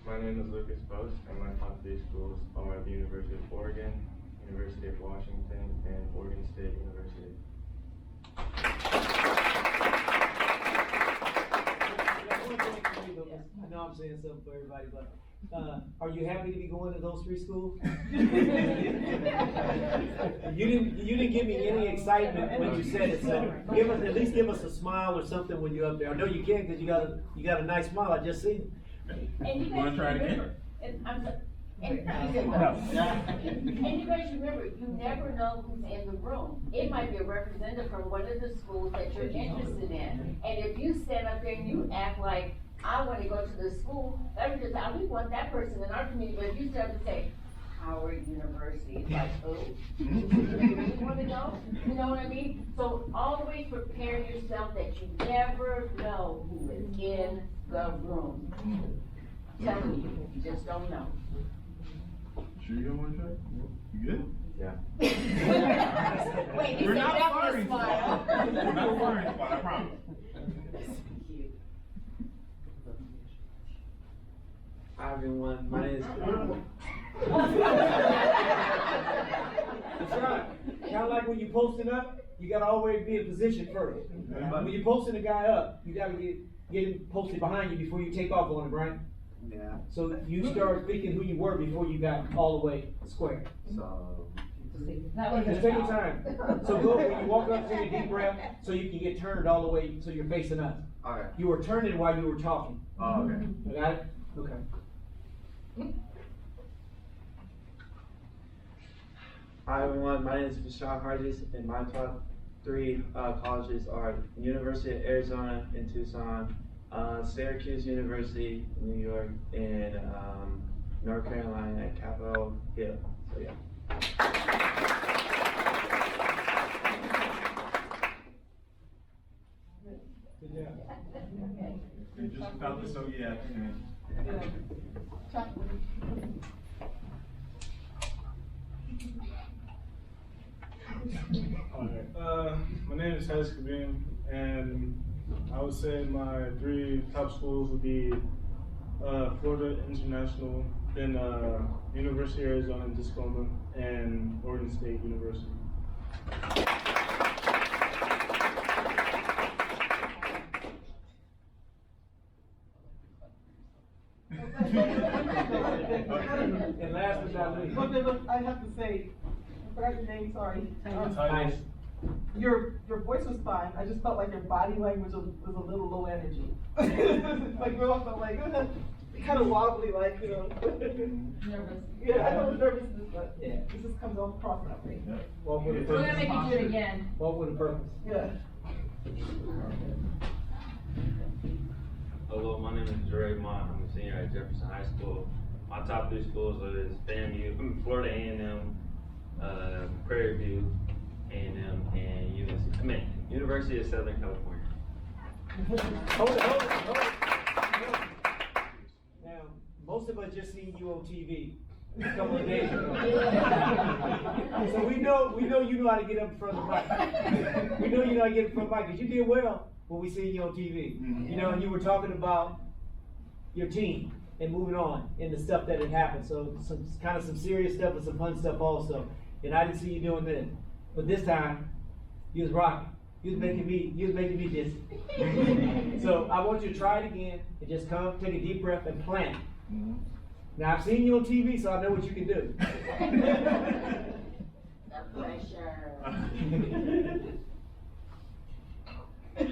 My name is Lucas Post, and my top 3 schools are the University of Oregon, University of Washington, and Oregon State University. I know I'm saying something for everybody, but are you happy to be going to those 3 schools? You didn't give me any excitement when you said it, so at least give us a smile or something when you're up there. I know you can because you got a nice smile. I just seen it. And you You wanna guys try it again? remember, and I'm sorry, and you guys remember, you never know who's in the room. It might be a representative from one of the schools that you're interested in. And if you stand up there and you act like, I wanna go to this school, that would just, we want that person in our community, but if you stand up and say, Howard University, it's like, oh, you really wanna go? You know what I mean? So always prepare yourself that you never know who is in the room. Telling you, you just don't know. Sure you don't wanna try? You good? Yeah. Wait, he We're said not that with a firing smile. squad. We're not firing squad, I promise. Hi everyone, my name is. That's right. Kinda like when you're posting up, you gotta always be in position first. When you're posting a guy up, you gotta get him posted behind you before you take off on him, right? Yeah. So you start thinking who you were before you got all the way square. So. Just take your time. So go, when you walk up, take a deep breath, so you can get turned all the way, so you're facing us. Okay. You were turning while you were talking. Oh, okay. You got it? Okay. Hi everyone, my name is Vishal Hargis, and my top three colleges are University of Arizona in Tucson, Syracuse University in New York, and North Carolina at Capitol Hill. So yeah. Good job. You just felt it, so yeah. My name is Haris Kabim, and I would say my three top schools would be Florida International, then University of Arizona in Tacoma, and Oregon State University. And last but not least. Look, I have to say, I forgot your name, sorry. Titus. Your voice was fine, I just felt like your body language was a little low energy. Like, we all felt like, kind of wobbly, like, you know. Nervous. Yeah, I know nervousness, but it just comes off across that way. Walk with a We're purpose. gonna make you do it again. Walk with a purpose. Yeah. Hello, my name is Dre Mott. I'm a senior at Jefferson High School. My top three schools are FAMU, Florida A&M, Prairie View, A&M, and University of Southern California. Hold it. Now, most of us just seen you on TV a couple of days ago. So we know you know how to get up in front of the mic. We know you know how to get in front of the mic, because you did well when we seen you on TV. You know, and you were talking about your team and moving on and the stuff that had happened. So some serious stuff and some fun stuff also. And I didn't see you doing this. But this time, you was rocking. You was making me dizzy. So I want you to try it again and just come, take a deep breath and plan. Now I've seen you on TV, so I know what you can do. The pressure. This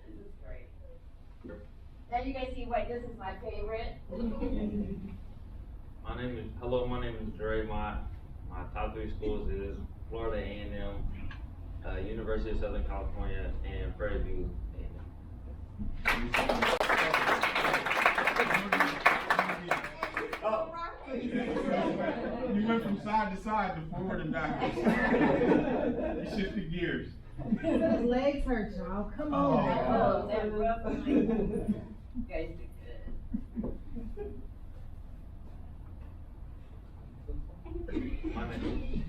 is great. Now you guys see why this is my favorite. My name is Dre Mott. My top three schools is Florida A&M, University of Southern California, and Prairie View A&M. You went from side to side to forward and backwards. You shifted gears. His legs hurt, y'all. Come Oh. on. That rough one. You guys did good.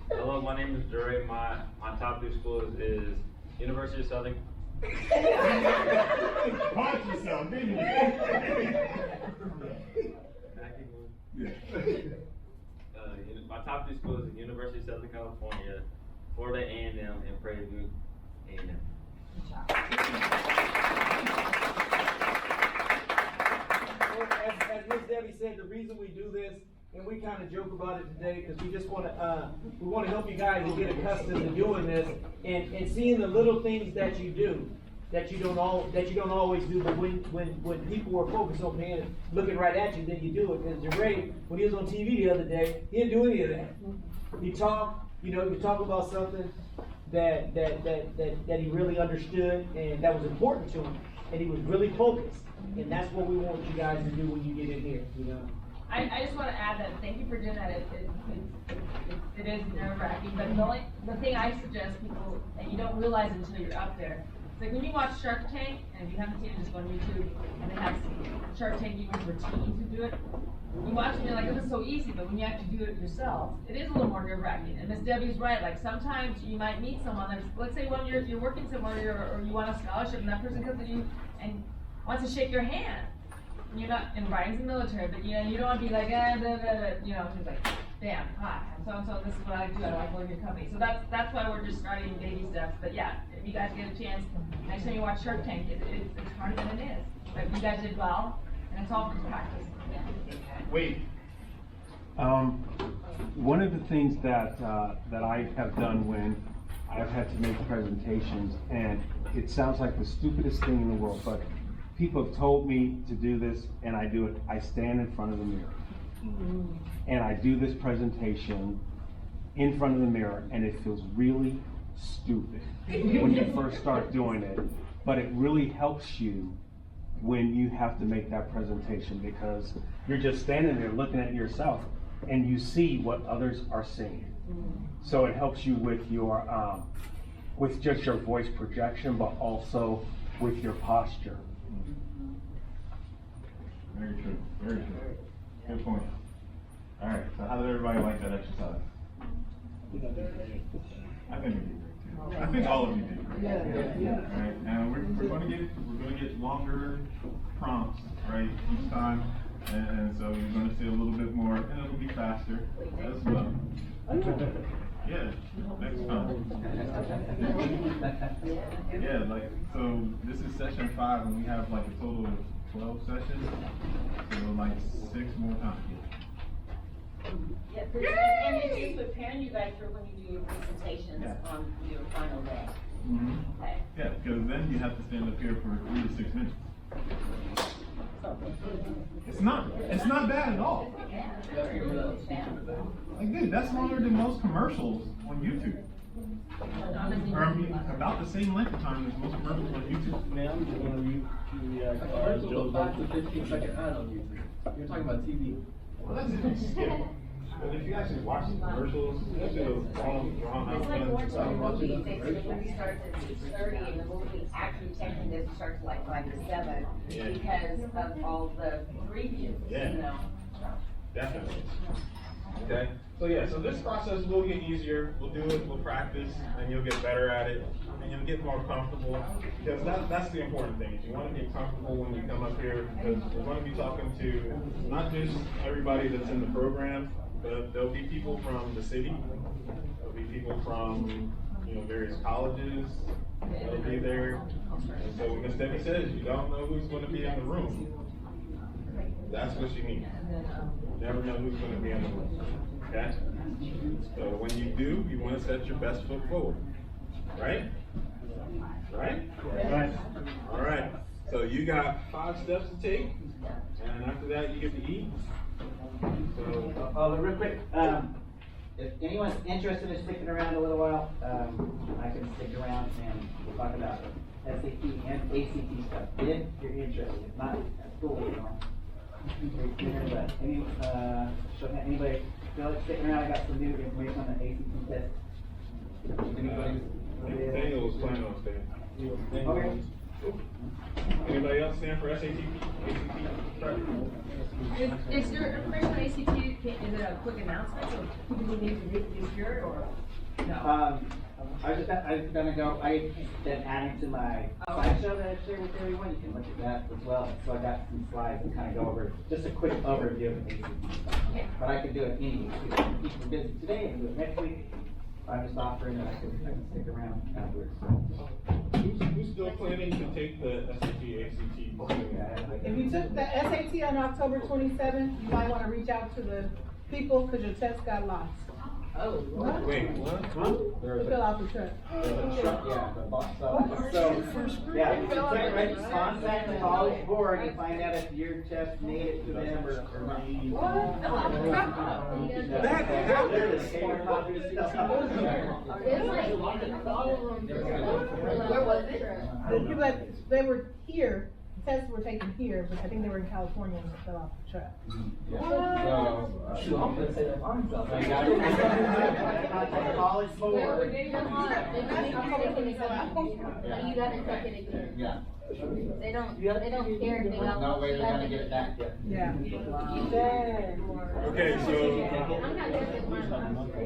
Hello, my name is Dre Mott. My top three schools is University of Southern. Watch yourself, didn't you? My top three schools is University of Southern California, Florida A&M, and Prairie View A&M. As Ms. Debbie said, the reason we do this, and we kind of joke about it today, because we just want to help you guys to get accustomed to doing this and seeing the little things that you do that you don't always do, but when people are focused on looking right at you, then you do it. Because Jermaine, when he was on TV the other day, he didn't do any of that. He talked, you talk about something that he really understood and that was important to him, and he was really focused. And that's what we want you guys to do when you get in here, I just want to add that, thank you for doing that. It is nerve-wracking, but the thing I suggest people, and you don't realize until you're up there, it's like when you watch Shark Tank, and if you haven't seen it, just go on YouTube, and they have Shark Tank even for teens who do it. You watch it and you're like, this is so easy, but when you actually do it yourself, it is a little more nerve-wracking. And Miss Debbie's right, like sometimes you might meet someone that's, let's say when you're working somewhere or you want a scholarship, and that person comes to you and wants to shake your hand. You're not, and Ryan's in the military, but you don't want to be like, he's like, bam, hi, I'm so-and-so, this is what I do, I like working your company. So that's why we're just starting baby steps. But yeah, if you guys get a chance, next time you watch Shark Tank, it's harder than it is. But you guys did well, and it's all from practice. Wait. One of the things that I have done when I've had to make presentations, and it sounds like the stupidest thing in the world, but people have told me to do this, and I do it. I stand in front of the mirror, and I do this presentation in front of the mirror, and it feels really stupid when you first start doing it, but it really helps you when you have to make that presentation, because you're just standing there looking at yourself, and you see what others are saying. So it helps you with your, with just your voice projection, but also with your posture. Very true, very true. Good point. All right, so how did everybody like that exercise? I think we did great too. I think all of you did great. Yeah. All right, and we're going to get longer prompts, right, each time, and so you're going to see a little bit more, and it'll be faster as well. Yeah, next time. Yeah, like, so this is session 5, and we have like a total of 12 sessions, so like 6 more times. Yeah, and it's just preparing you guys for when you do your presentations on your final day. Mm-hmm. Okay. Yeah, because then you have to stand up here for 3 to 6 minutes. It's not bad at all. Like, dude, that's longer than most commercials on YouTube. Or I mean, about the same length of time as most commercials on YouTube. Ma'am, you want to commercials are 5 to 15-second ad on YouTube. You're talking about TV. Well, that's if you skip. But if you actually watch the commercials, you see those long, drawn out It's like ones. watching a movie, they say the movie starts at 6:30 and the movie actually technically doesn't start till like 5 to 7 because of all the previews, Definitely. Okay, so yeah, so this process will get easier, we'll do it, we'll practice, and you'll get better at it, and you'll get more comfortable, because that's the important thing, is you want to get comfortable when you come up here, because we're going to be talking to not just everybody that's in the program, but there'll be people from the city, there'll be people from, various colleges, that'll be there, and so when Ms. Debbie says you don't know who's going to be in the room, that's what you need. You never know who's going to be in the room. Okay? So when you do, you want to set your best foot forward. Right? Right? Right. All right. So you got 5 steps to take, and after that you get to eat. So real quick, if anyone's interested in sticking around a little while, I can stick around and we'll talk about SAT and ACT stuff. If you're interested, if not, that's cool. But anybody feel like sticking around? I got some new information on the ACT test. Daniel was planning on staying. Okay. Anybody else stand for SAT? Is your information on ACT, is it a quick announcement, so people who need to be here, or no? I've been adding to my slideshow that I shared with everyone. You can look at that as well. So I got some slides to kind of go over just a quick overview of ACT stuff. But I can do it any week. If people are busy today, I can do it next week. I'm just offering that I can stick around afterwards. Who's still planning to take the SAT, ACT? If you took the SAT on October 27th, you might want to reach out to the people because your test got lost. Oh. Wait, what? Huh? They fell off the truck. Yeah, so, yeah, you can check, right, contact the college board and find out if your test made it to them or not. Where was it? The people that, they were here, tests were taken here, but I think they were in California and they fell off the truck. I'm gonna say that I'm college board. You gotta check it again. Yeah. They don't care if they got. No way they're gonna get it back yet. Yeah. Okay, so. I'm not guessing.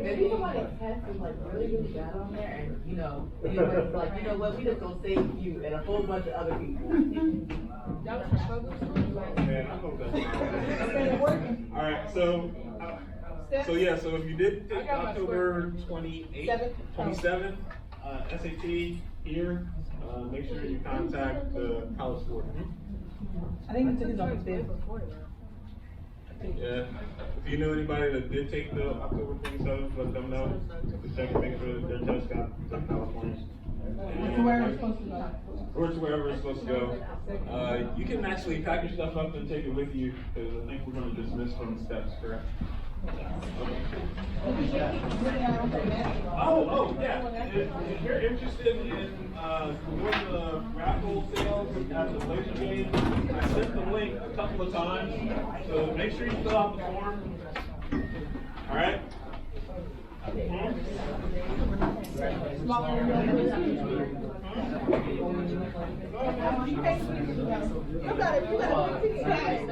Maybe somebody tested like really bad on there and, you know, it was like, you know what, we just gonna save you and a whole bunch of other people. Man, I hope that's alright, so yeah, so if you did take October 28th, 27th, SAT here, make sure you contact the college board. I think he took his own bid. Yeah, if you know anybody that did take the October 27th, let them know, to check and make sure that their test got to California. Where it's supposed to go. Or to wherever it's supposed to go. You can actually pack your stuff up and take it with you, because I think we're gonna dismiss from the steps, correct? Oh, yeah, if you're interested in, going to raffle sales at the laser game, I sent the link a couple of times, so make sure you fill out the form, alright? You got it, you got it.